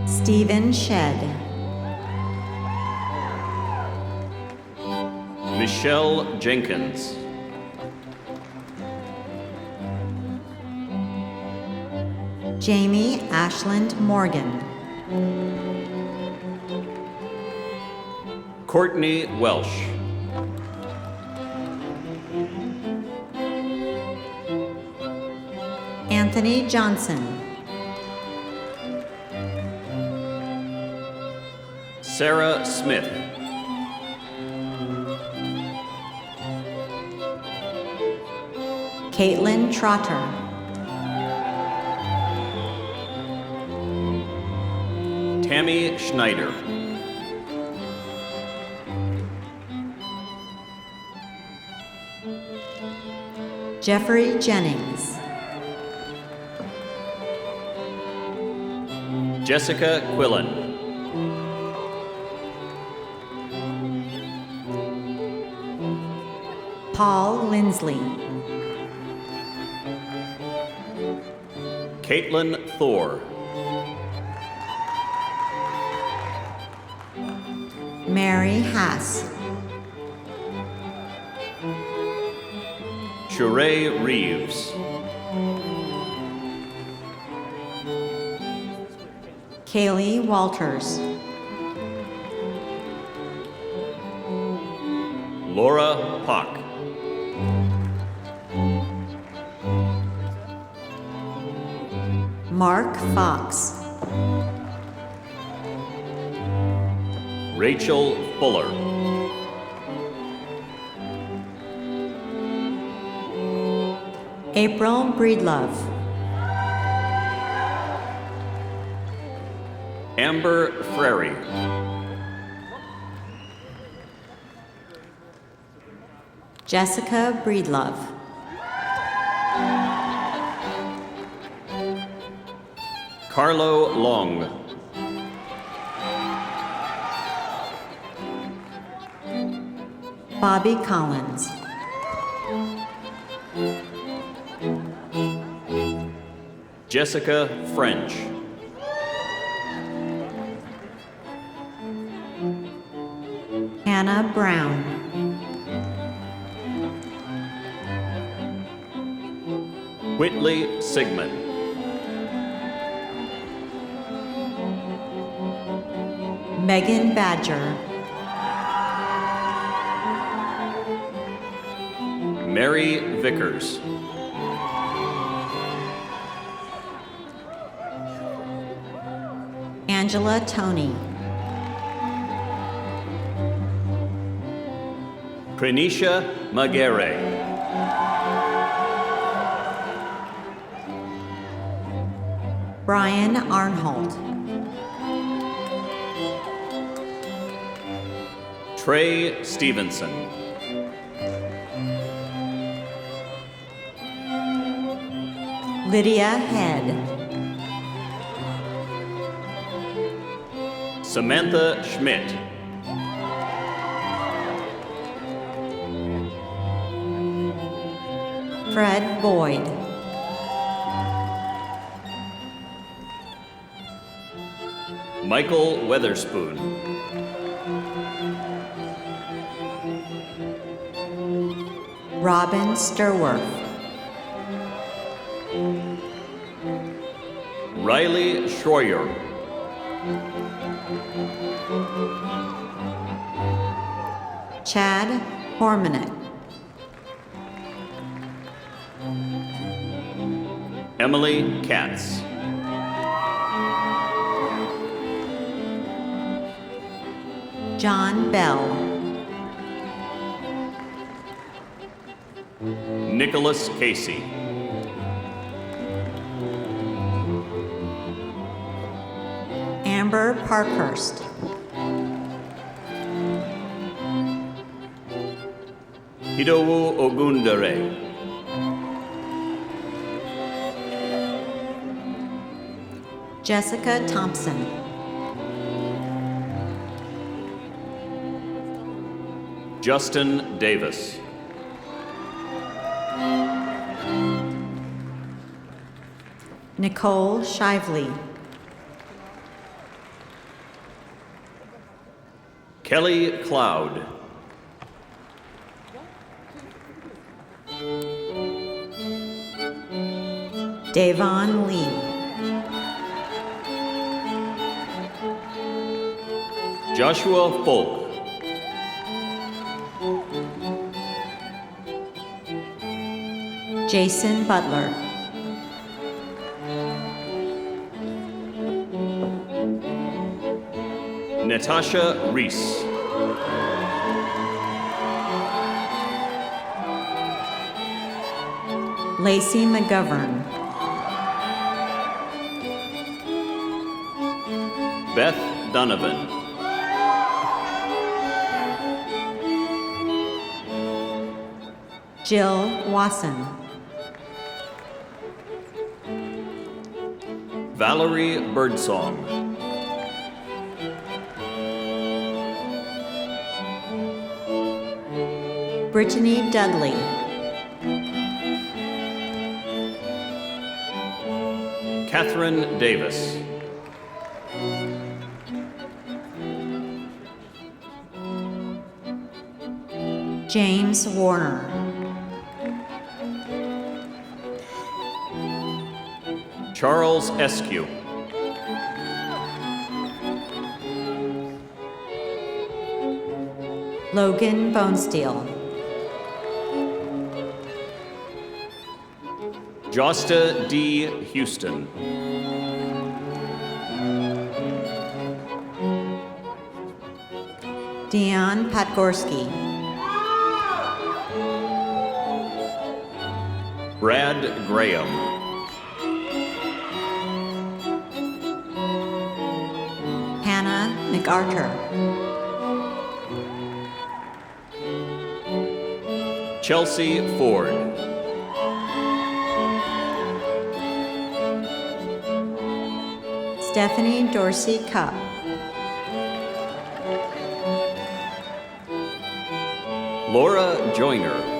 S10: Stephen Shedd.
S11: Michelle Jenkins.
S10: Jamie Ashland Morgan.
S11: Courtney Welsh.
S10: Anthony Johnson.
S11: Sarah Smith.
S10: Caitlin Trotter.
S11: Tammy Schneider.
S10: Jeffrey Jennings.
S11: Jessica Quillen.
S10: Paul Lindsley.
S11: Caitlin Thor.
S10: Mary Hass.
S11: Sheree Reeves.
S10: Kaylee Walters.
S11: Laura Pock.
S10: Mark Fox.
S11: Rachel Fuller.
S10: April Breedlove.
S11: Amber Frary.
S10: Jessica Breedlove.
S11: Carlo Long.
S10: Bobby Collins.
S11: Jessica French.
S10: Hannah Brown.
S11: Whitley Sigmund.
S10: Megan Badger.
S11: Mary Vickers.
S10: Angela Tony.
S11: Krenisha Magere.
S10: Brian Arnholt.
S11: Trey Stevenson.
S10: Lydia Head.
S11: Samantha Schmidt.
S10: Fred Boyd.
S11: Michael Weatherspoon.
S10: Robin Sturworth.
S11: Riley Schroyer.
S10: Chad Hormanick.
S11: Emily Katz.
S10: John Bell.
S11: Nicholas Casey.
S10: Amber Parkhurst.
S11: Hidowu Ogundere.
S10: Jessica Thompson.
S11: Justin Davis.
S10: Nicole Shively.
S11: Kelly Cloud.
S10: Davon Lee.
S11: Joshua Folk.
S10: Jason Butler.
S11: Natasha Reese.
S10: Lacey McGovern.
S11: Beth Donovan.
S10: Jill Wasson.
S11: Valerie Birdsong.
S10: Brittany Dudley.
S11: Catherine Davis.
S10: James Warner.
S11: Charles Eskew.
S10: Logan Bonesteel.
S11: Josta D. Houston.
S10: Dion Patgorski.
S11: Brad Graham.
S10: Hannah MacArthur.
S11: Chelsea Ford.
S10: Stephanie Dorsey Cup.
S11: Laura Joyner.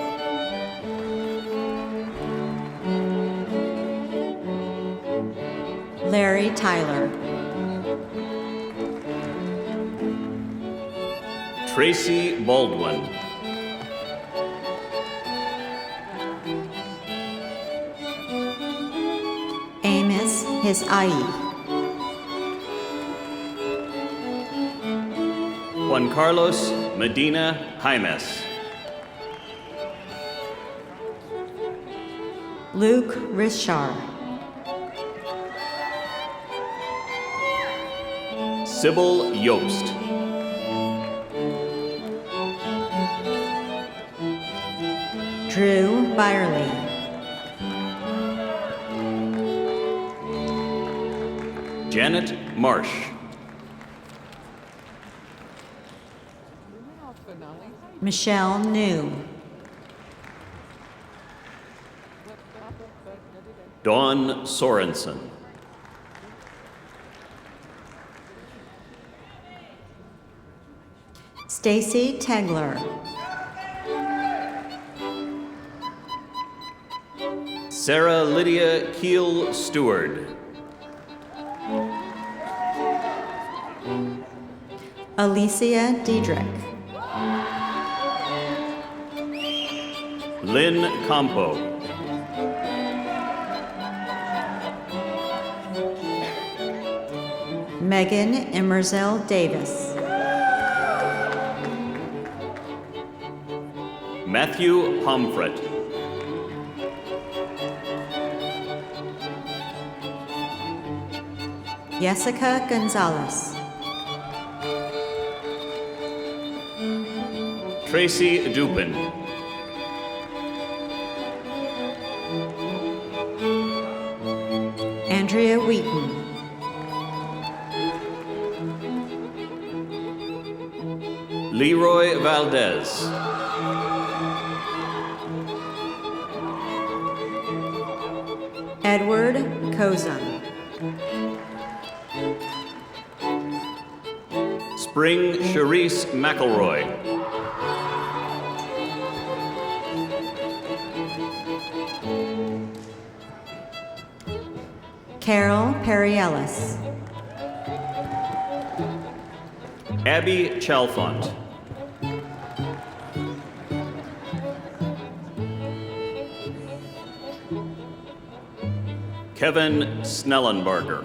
S10: Larry Tyler.
S11: Tracy Baldwin.
S10: Amos Hisai.
S11: Juan Carlos Medina Jaimes.
S10: Luke Rishar.
S11: Sybil Yost.
S10: Drew Byerly.
S11: Janet Marsh.
S10: Michelle New.
S11: Dawn Sorensen.
S10: Stacy Tegler.
S11: Sarah Lydia Keel Stewart.
S10: Alicia Diedrich.
S11: Lynn Campo.
S10: Megan Emerzel Davis.
S11: Matthew Pomfret.
S10: Jessica Gonzalez.
S11: Tracy Dupin.
S10: Andrea Wheaton.
S11: Leroy Valdez.
S10: Edward Kozun.
S11: Spring Charisse McElroy.
S10: Carol Perry Ellis.
S11: Abby Chalfont. Kevin Snellenbarger.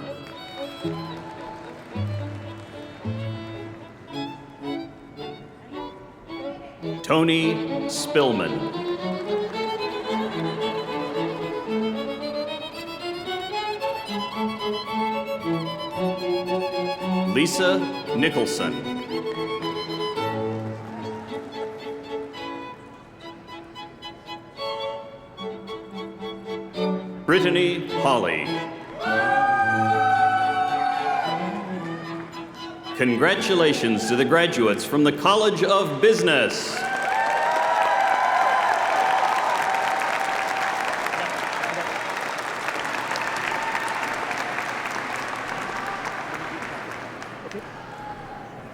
S11: Tony Spillman. Lisa Nicholson. Brittany Hawley. Congratulations to the graduates from the College of Business.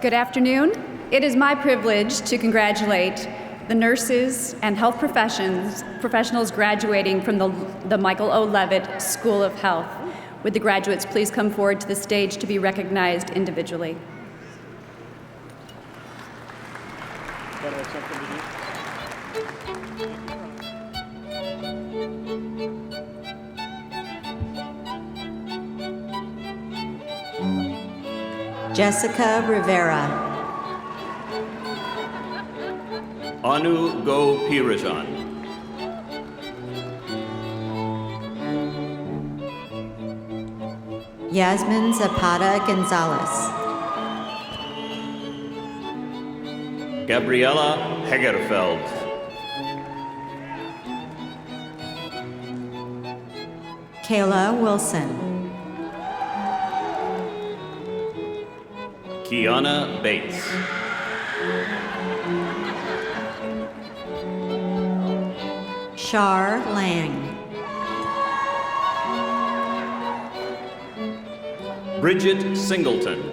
S12: Good afternoon. It is my privilege to congratulate the nurses and health professionals graduating from the Michael O. Levitt School of Health. Would the graduates please come forward to the stage to be recognized individually?
S10: Jessica Rivera.
S11: Anu Go Pirajan.
S10: Yasmin Zapata Gonzalez.
S11: Gabriela Hegerfeld.
S10: Kayla Wilson.
S11: Kiana Bates.
S10: Shar Lang.
S11: Bridget Singleton.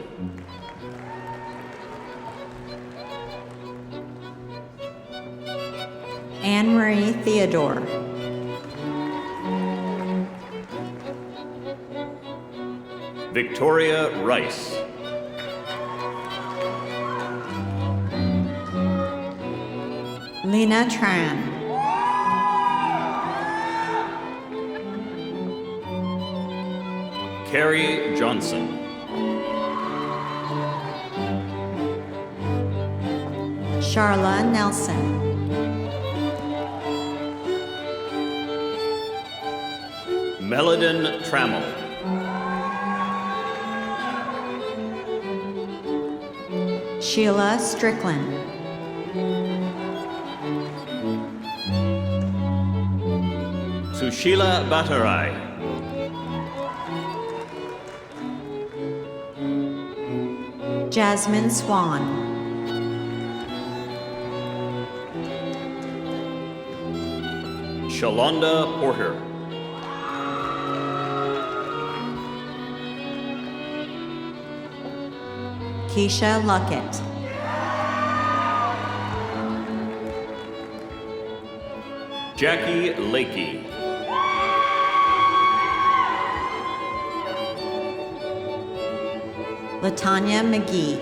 S10: Anne-Marie Theodore.
S11: Victoria Rice.
S10: Lena Tran.
S11: Carrie Johnson.
S10: Charla Nelson.
S11: Melodin Trammell.
S10: Sheila Strickland.
S11: Sushila Bhattarai.
S10: Jasmine Swan.
S11: Shalonda Porter.
S10: Keisha Luckett.
S11: Jackie Lakey.
S10: Latanya McGee.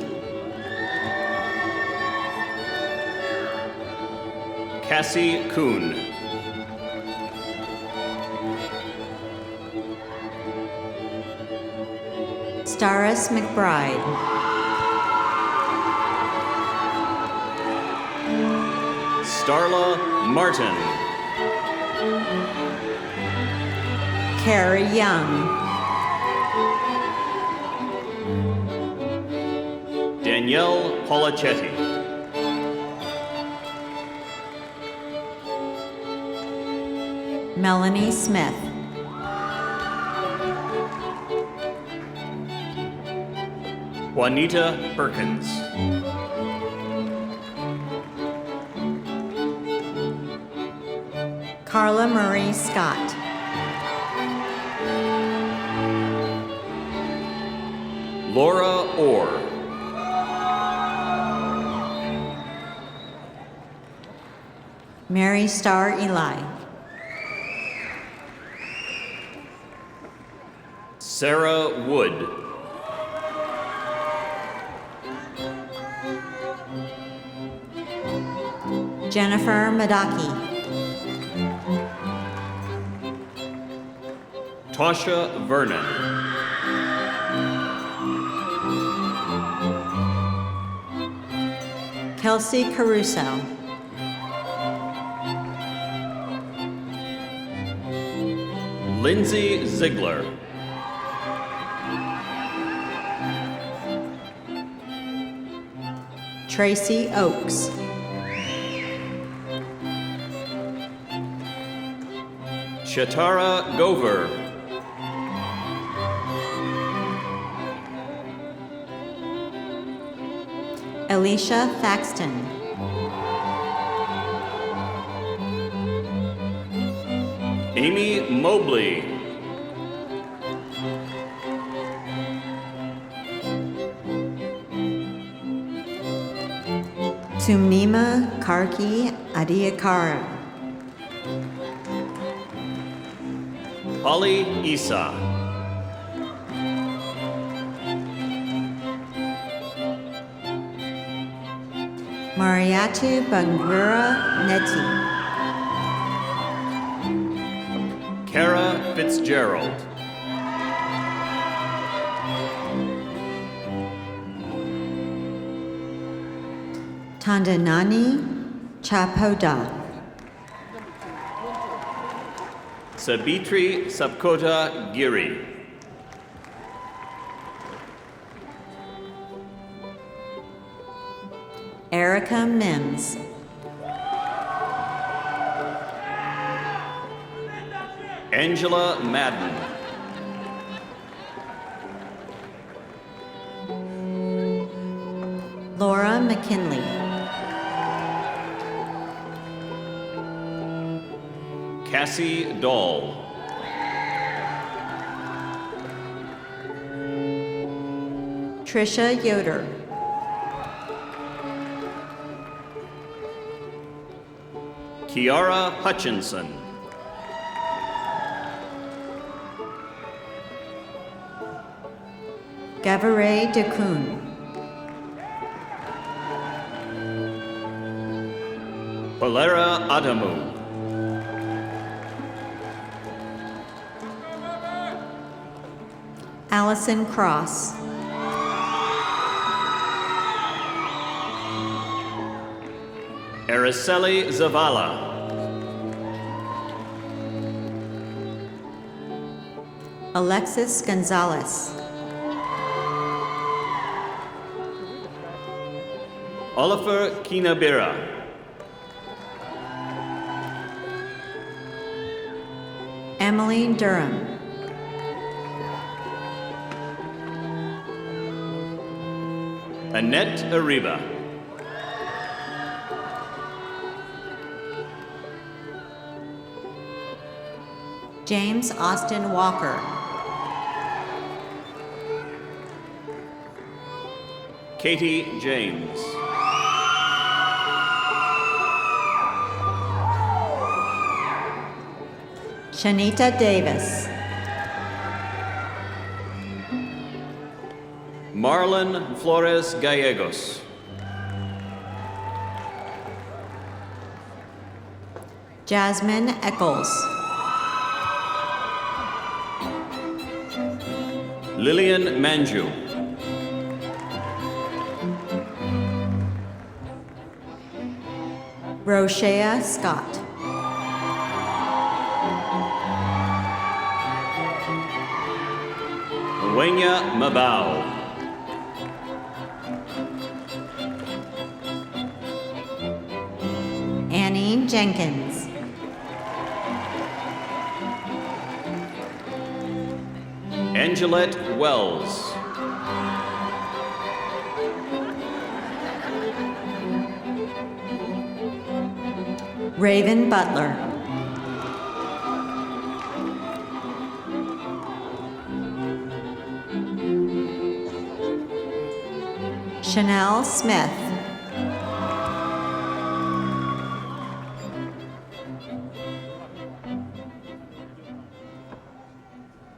S11: Cassie Kuhn.
S10: Staris McBride.
S11: Starla Martin.
S10: Carrie Young.
S11: Danielle Polichetti.
S10: Melanie Smith.
S11: Juanita Perkins.
S10: Carla Marie Scott.
S11: Laura Orr.
S10: Mary Starr Eli.
S11: Sarah Wood.
S10: Jennifer Madaki.
S11: Tasha Vernon.
S10: Kelsey Caruso.
S11: Lindsay Ziegler.
S10: Tracy Oakes.
S11: Shatara Gover.
S10: Alicia Thaxton.
S11: Amy Mobley.
S10: Tumnima Karki Adiakara.
S11: Holly Isa.
S10: Mariatu Bangura Neti.
S11: Kara Fitzgerald.
S10: Tandanani Chapoda.
S11: Sabitri Sapkota Giri.
S10: Erica Mims.
S11: Angela Madden.
S10: Laura McKinley.
S11: Cassie Dahl.
S10: Trisha Yoder.
S11: Kiara Hutchinson.
S10: Gavare Dekun.
S11: Polera Adamu.
S10: Allison Cross.
S11: Araceli Zavala.
S10: Alexis Gonzalez.
S11: Oliver Kinabira.
S10: Emily Durham.
S11: Annette Ariba.
S10: James Austin Walker.
S11: Katie James.
S10: Shanita Davis.
S11: Marlon Flores Gallegos.
S10: Jasmine Eccles.
S11: Lillian Manju.
S10: Roshea Scott.
S11: Wenya Mabau.
S10: Annie Jenkins.
S11: Angelette Wells.
S10: Raven Butler. Chanel Smith.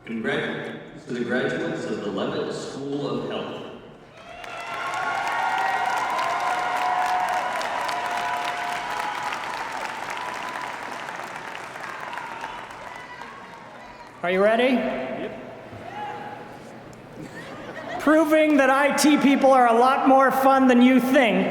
S11: Congratulations to the graduates of the Levitt School of Health.
S8: Are you ready? Yep. Proving that IT people are a lot more fun than you think,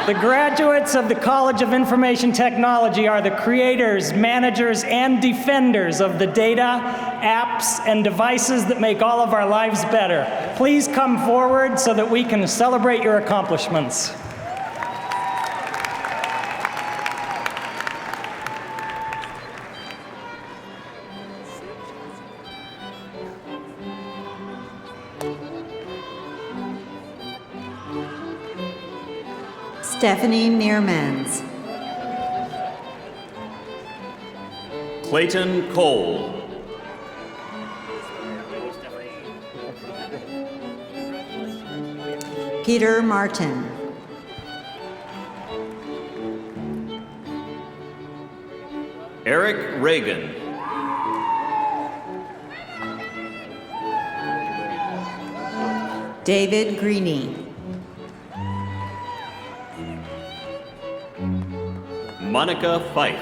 S8: the graduates of the College of Information Technology are the creators, managers, and defenders of the data, apps, and devices that make all of our lives better. Please come forward so that we can celebrate your accomplishments.
S10: Stephanie Meermans.
S11: Clayton Cole.
S10: Peter Martin.
S11: Eric Reagan.
S10: David Greeny.
S11: Monica Fife.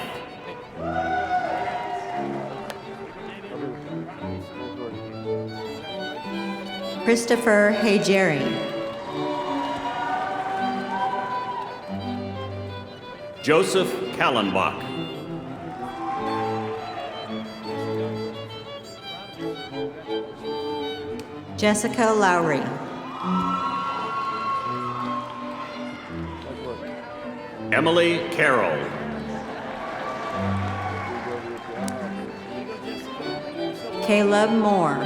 S10: Christopher Hejeri.
S11: Joseph Kallenbach.
S10: Jessica Lowry.
S11: Emily Carroll.
S10: Caleb Moore.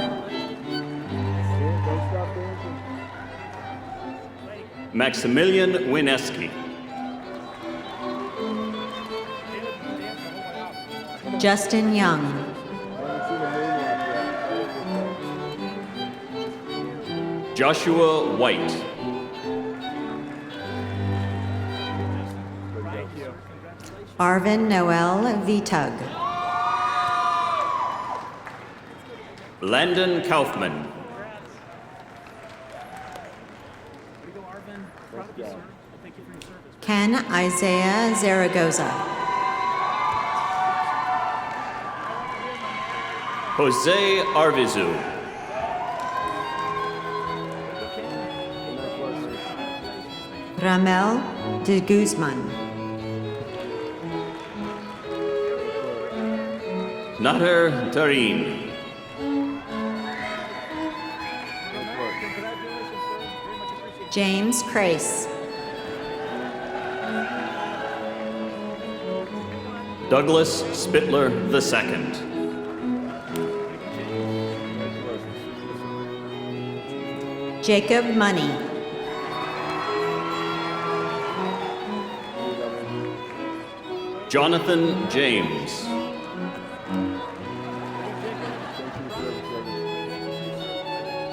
S11: Maximilian Wineski.
S10: Justin Young.
S11: Joshua White.
S10: Arvin Noel Vitug.
S11: Landon Kaufman.
S10: Ken Isaiah Zaragoza.
S11: Jose Arvizu.
S10: Ramel de Guzman.
S11: Nader Tareen.
S10: James Crace.
S11: Douglas Spittler II.
S10: Jacob Money.
S11: Jonathan James.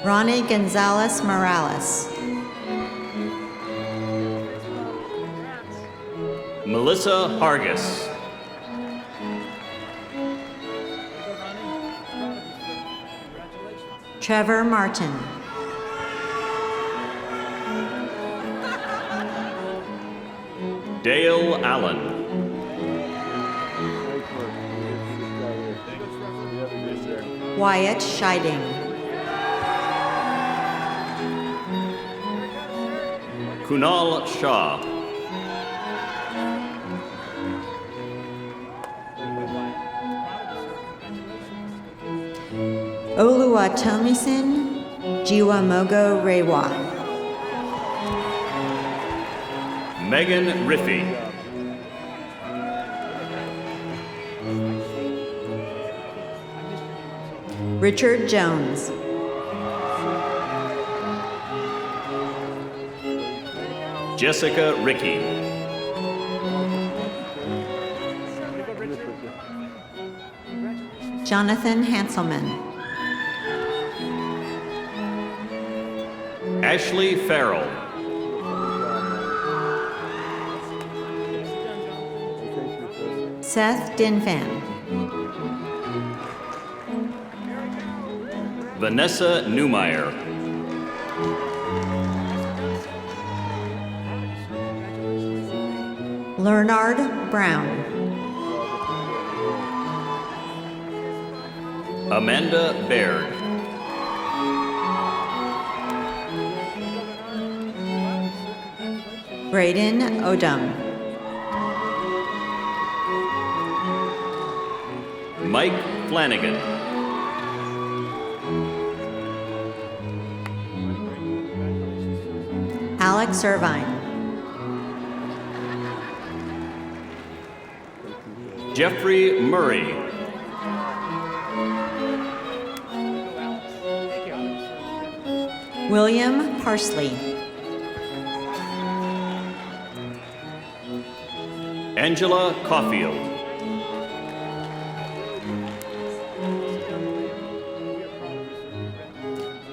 S10: Ronnie Gonzalez Morales.
S11: Melissa Hargis.
S10: Trevor Martin.
S11: Dale Allen.
S10: Wyatt Scheiding.
S11: Kunal Shah.
S10: Oluwatomisin Jiwamogo Rewa.
S11: Megan Riffey.
S10: Richard Jones.
S11: Jessica Rickey.
S10: Jonathan Hanselman.
S11: Ashley Farrell.
S10: Seth Dinfan.
S11: Vanessa Newmeyer.
S10: Leonard Brown.
S11: Amanda Baird.
S10: Braden Odom.
S11: Mike Flanagan.
S10: Alex Irvine.
S11: Jeffrey Murray.
S10: William Parsley.
S11: Angela Caulfield.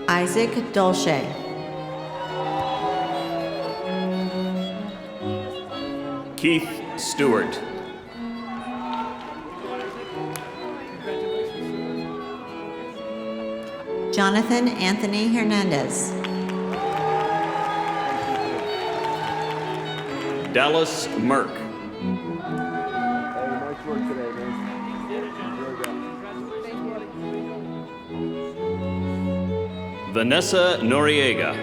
S10: Isaac Dolce.
S11: Keith Stewart.
S10: Jonathan Anthony Hernandez.
S11: Dallas Merck. Vanessa Noriega.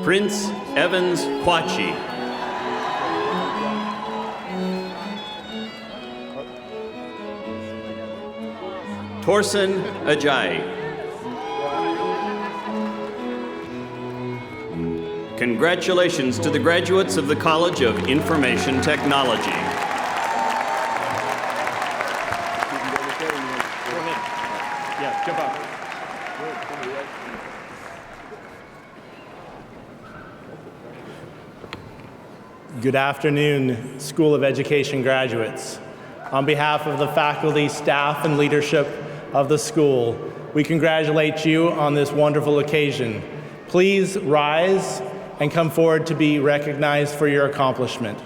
S11: Prince Evans Quachi. Torsen Ajayi. Congratulations to the graduates of the College of Information Technology.
S8: Yeah, jump up.
S13: Good afternoon, School of Education graduates. On behalf of the faculty, staff, and leadership of the school, we congratulate you on this wonderful occasion. Please rise and come forward to be recognized for your accomplishment.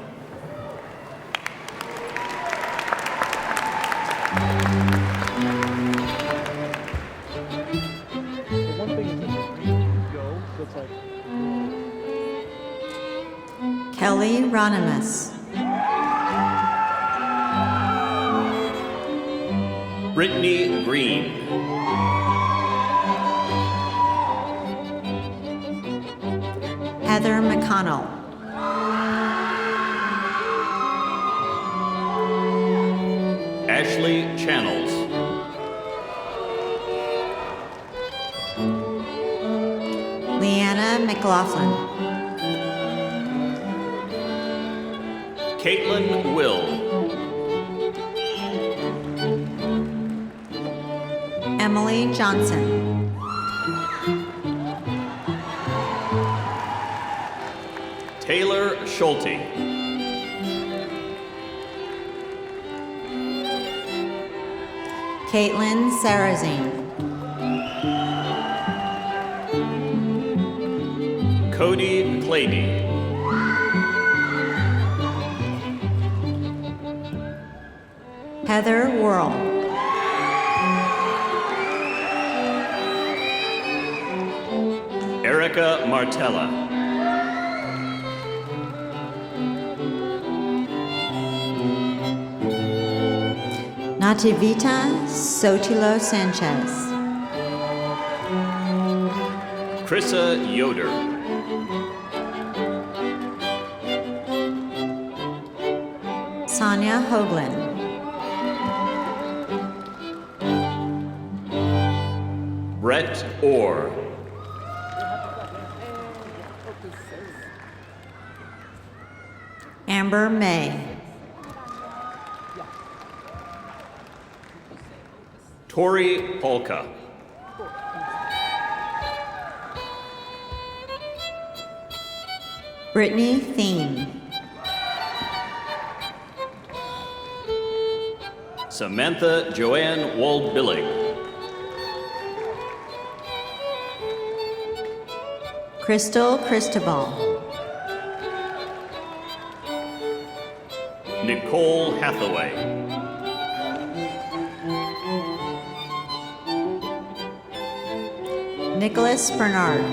S10: Kelly Ronimus.
S11: Brittany Green.
S10: Heather McConnell.
S11: Ashley Channels.
S10: Leanna McLaughlin.
S11: Caitlin Will.
S10: Emily Johnson.
S11: Taylor Schulte.
S10: Caitlin Sarazine.
S11: Cody Clady.
S10: Heather Worrell.
S11: Erica Martella.
S10: Nativita Sotilo Sanchez.
S11: Krissa Yoder.
S10: Sonia Hoagland.
S11: Brett Orr.
S10: Amber May.
S11: Tori Polka.
S10: Brittany Thiem.
S11: Samantha Joanne Wald-Billig.
S10: Crystal Cristobal.
S11: Nicole Hathaway.
S10: Nicholas Bernard.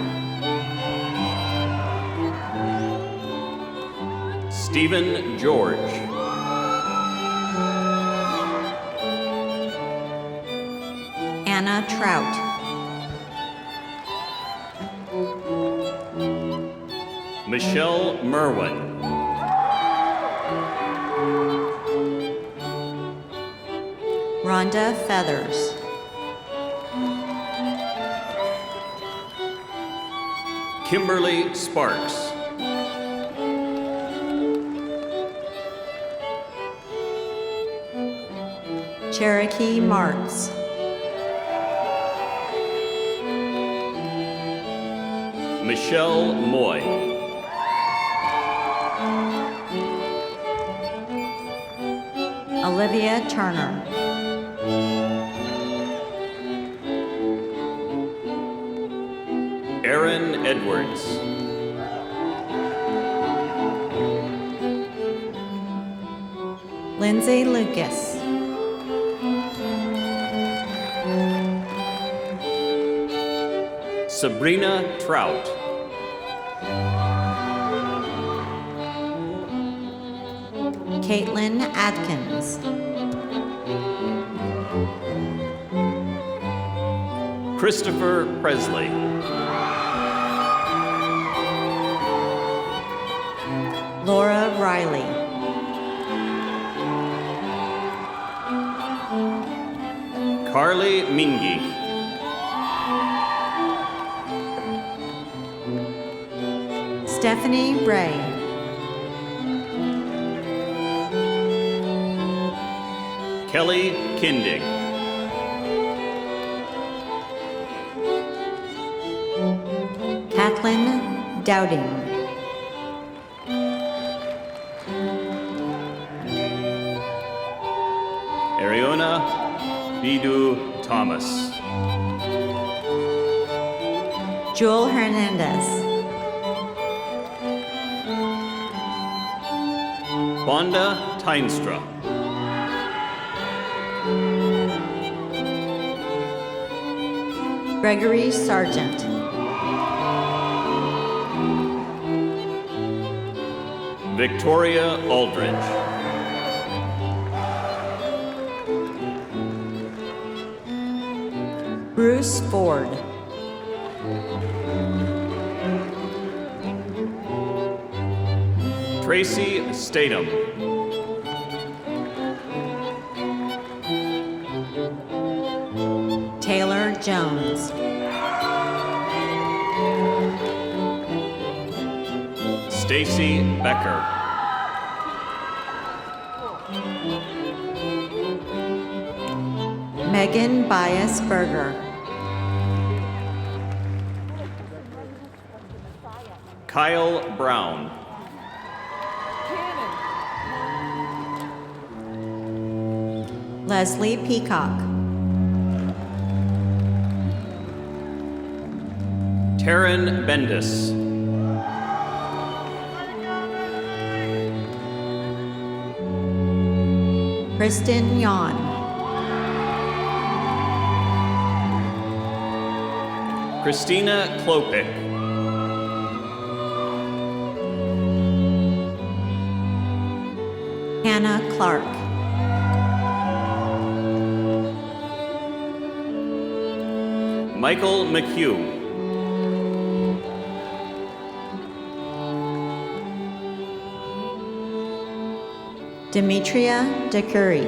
S11: Stephen George.
S10: Anna Trout.
S11: Michelle Merwin.
S10: Rhonda Feathers.
S11: Kimberly Sparks.
S10: Cherokee Marks.
S11: Michelle Moy.
S10: Olivia Turner.
S11: Aaron Edwards.
S10: Lindsay Lucas.
S11: Sabrina Trout.
S10: Caitlin Atkins.
S11: Christopher Presley.
S10: Laura Riley.
S11: Carly Mingy.
S10: Stephanie Ray.
S11: Kelly Kindig.
S10: Kathleen Dowding.
S11: Ariona Bidu Thomas.
S10: Jewel Hernandez.
S11: Bonda Tynstra.
S10: Gregory Sargent.
S11: Victoria Aldridge.
S10: Bruce Ford.
S11: Tracy Statham.
S10: Taylor Jones.
S11: Stacy Becker.
S10: Megan Bias-Berger.
S11: Kyle Brown.
S10: Leslie Peacock.
S11: Taryn Bendis.
S10: Kristen Yon.
S11: Christina Klopik.
S10: Hannah Clark.
S11: Michael McHugh.
S10: Demetria DeCurry.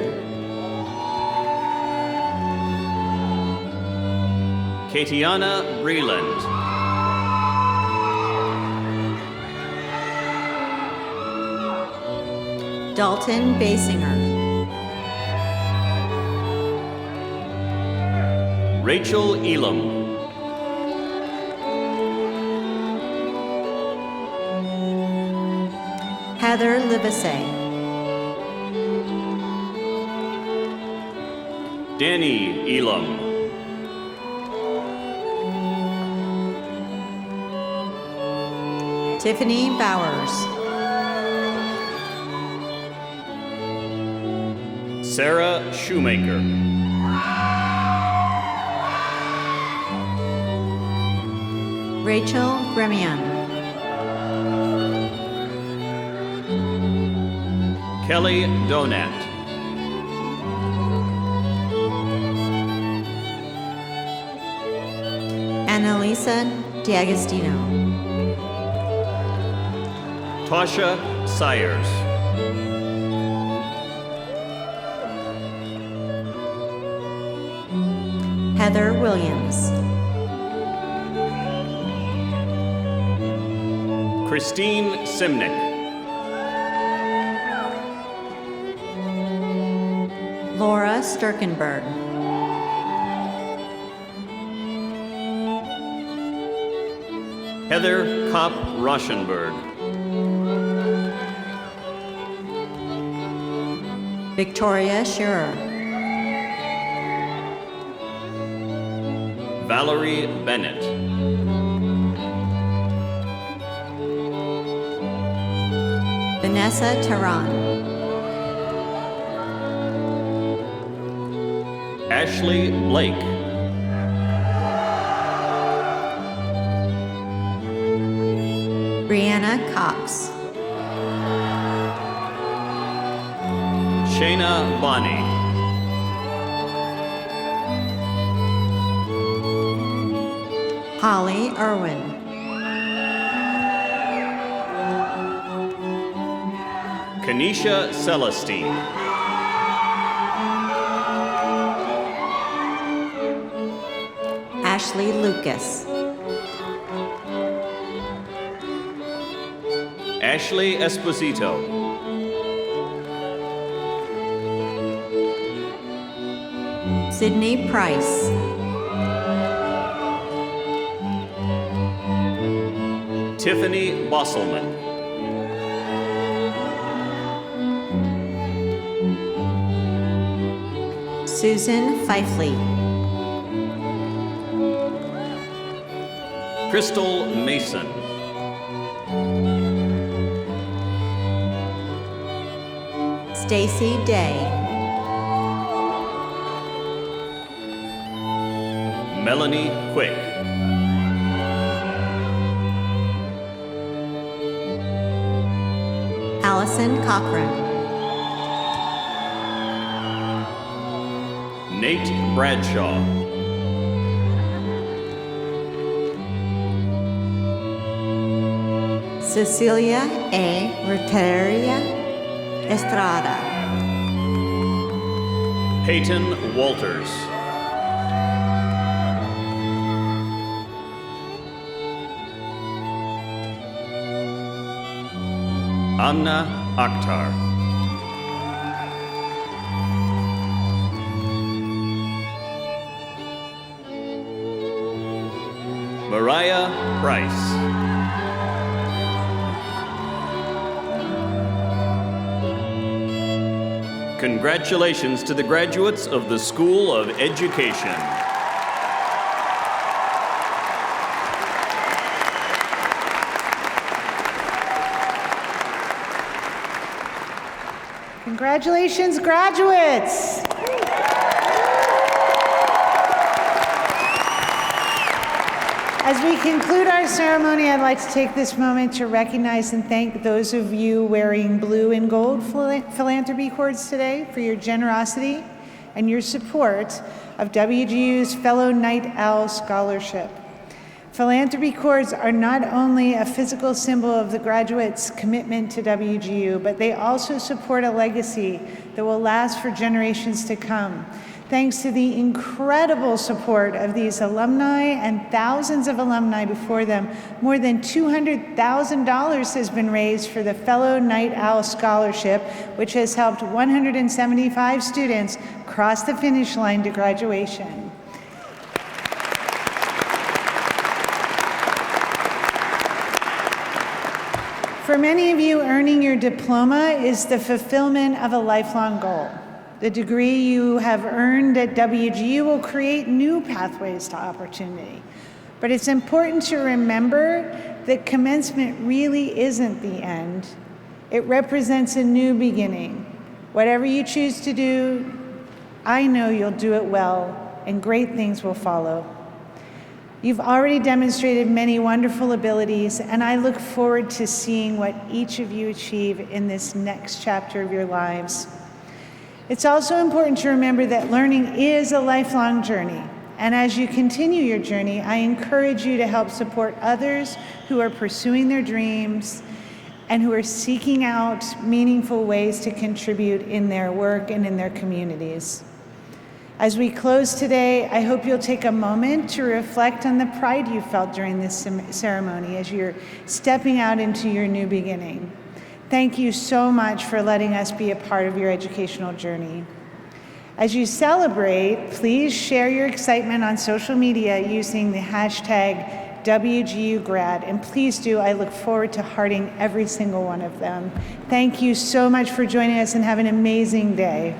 S11: Katiana Breland.
S10: Dalton Basinger.
S11: Rachel Elam.
S10: Heather Livesey.
S11: Danny Elam.
S10: Tiffany Bowers.
S11: Sarah Shoemaker.
S10: Rachel Gremian.
S11: Kelly Donat.
S10: Annalisa D'Agostino.
S11: Tasha Sayers.
S10: Heather Williams.
S11: Christine Simnick.
S10: Laura Sturkenberg.
S11: Heather Kopp Rauschenberg.
S10: Victoria Scherer.
S11: Valerie Bennett.
S10: Vanessa Tehran.
S11: Ashley Blake.
S10: Brianna Cox.
S11: Shayna Bonney.
S10: Holly Irwin.
S11: Kanisha Celestine.
S10: Ashley Lucas.
S11: Ashley Esposito.
S10: Sydney Price.
S11: Tiffany Bosselman.
S10: Susan Fifley.
S11: Crystal Mason.
S10: Stacy Day.
S11: Melanie Quick.
S10: Allison Cochran.
S11: Nate Bradshaw.
S10: Cecilia A. Renteria Estrada.
S11: Peyton Walters. Anna Akhtar. Mariah Price. Congratulations to the graduates of the School of Education.
S4: Congratulations, graduates! As we conclude our ceremony, I'd like to take this moment to recognize and thank those of you wearing blue and gold philanthropy cords today for your generosity and your support of WGU's Fellow Night Owl Scholarship. Philanthropy cords are not only a physical symbol of the graduates' commitment to WGU, but they also support a legacy that will last for generations to come. Thanks to the incredible support of these alumni and thousands of alumni before them, more than $200,000 has been raised for the Fellow Night Owl Scholarship, which has helped 175 students cross the finish line to graduation. For many of you, earning your diploma is the fulfillment of a lifelong goal. The degree you have earned at WGU will create new pathways to opportunity. But it's important to remember that commencement really isn't the end. It represents a new beginning. Whatever you choose to do, I know you'll do it well, and great things will follow. You've already demonstrated many wonderful abilities, and I look forward to seeing what each of you achieve in this next chapter of your lives. It's also important to remember that learning is a lifelong journey. And as you continue your journey, I encourage you to help support others who are pursuing their dreams and who are seeking out meaningful ways to contribute in their work and in their communities. As we close today, I hope you'll take a moment to reflect on the pride you felt during this ceremony as you're stepping out into your new beginning. Thank you so much for letting us be a part of your educational journey. As you celebrate, please share your excitement on social media using the hashtag WGUGrad, and please do, I look forward to hearting every single one of them. Thank you so much for joining us and have an amazing day.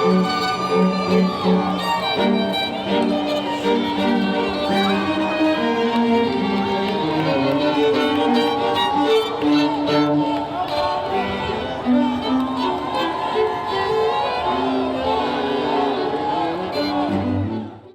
S4: you.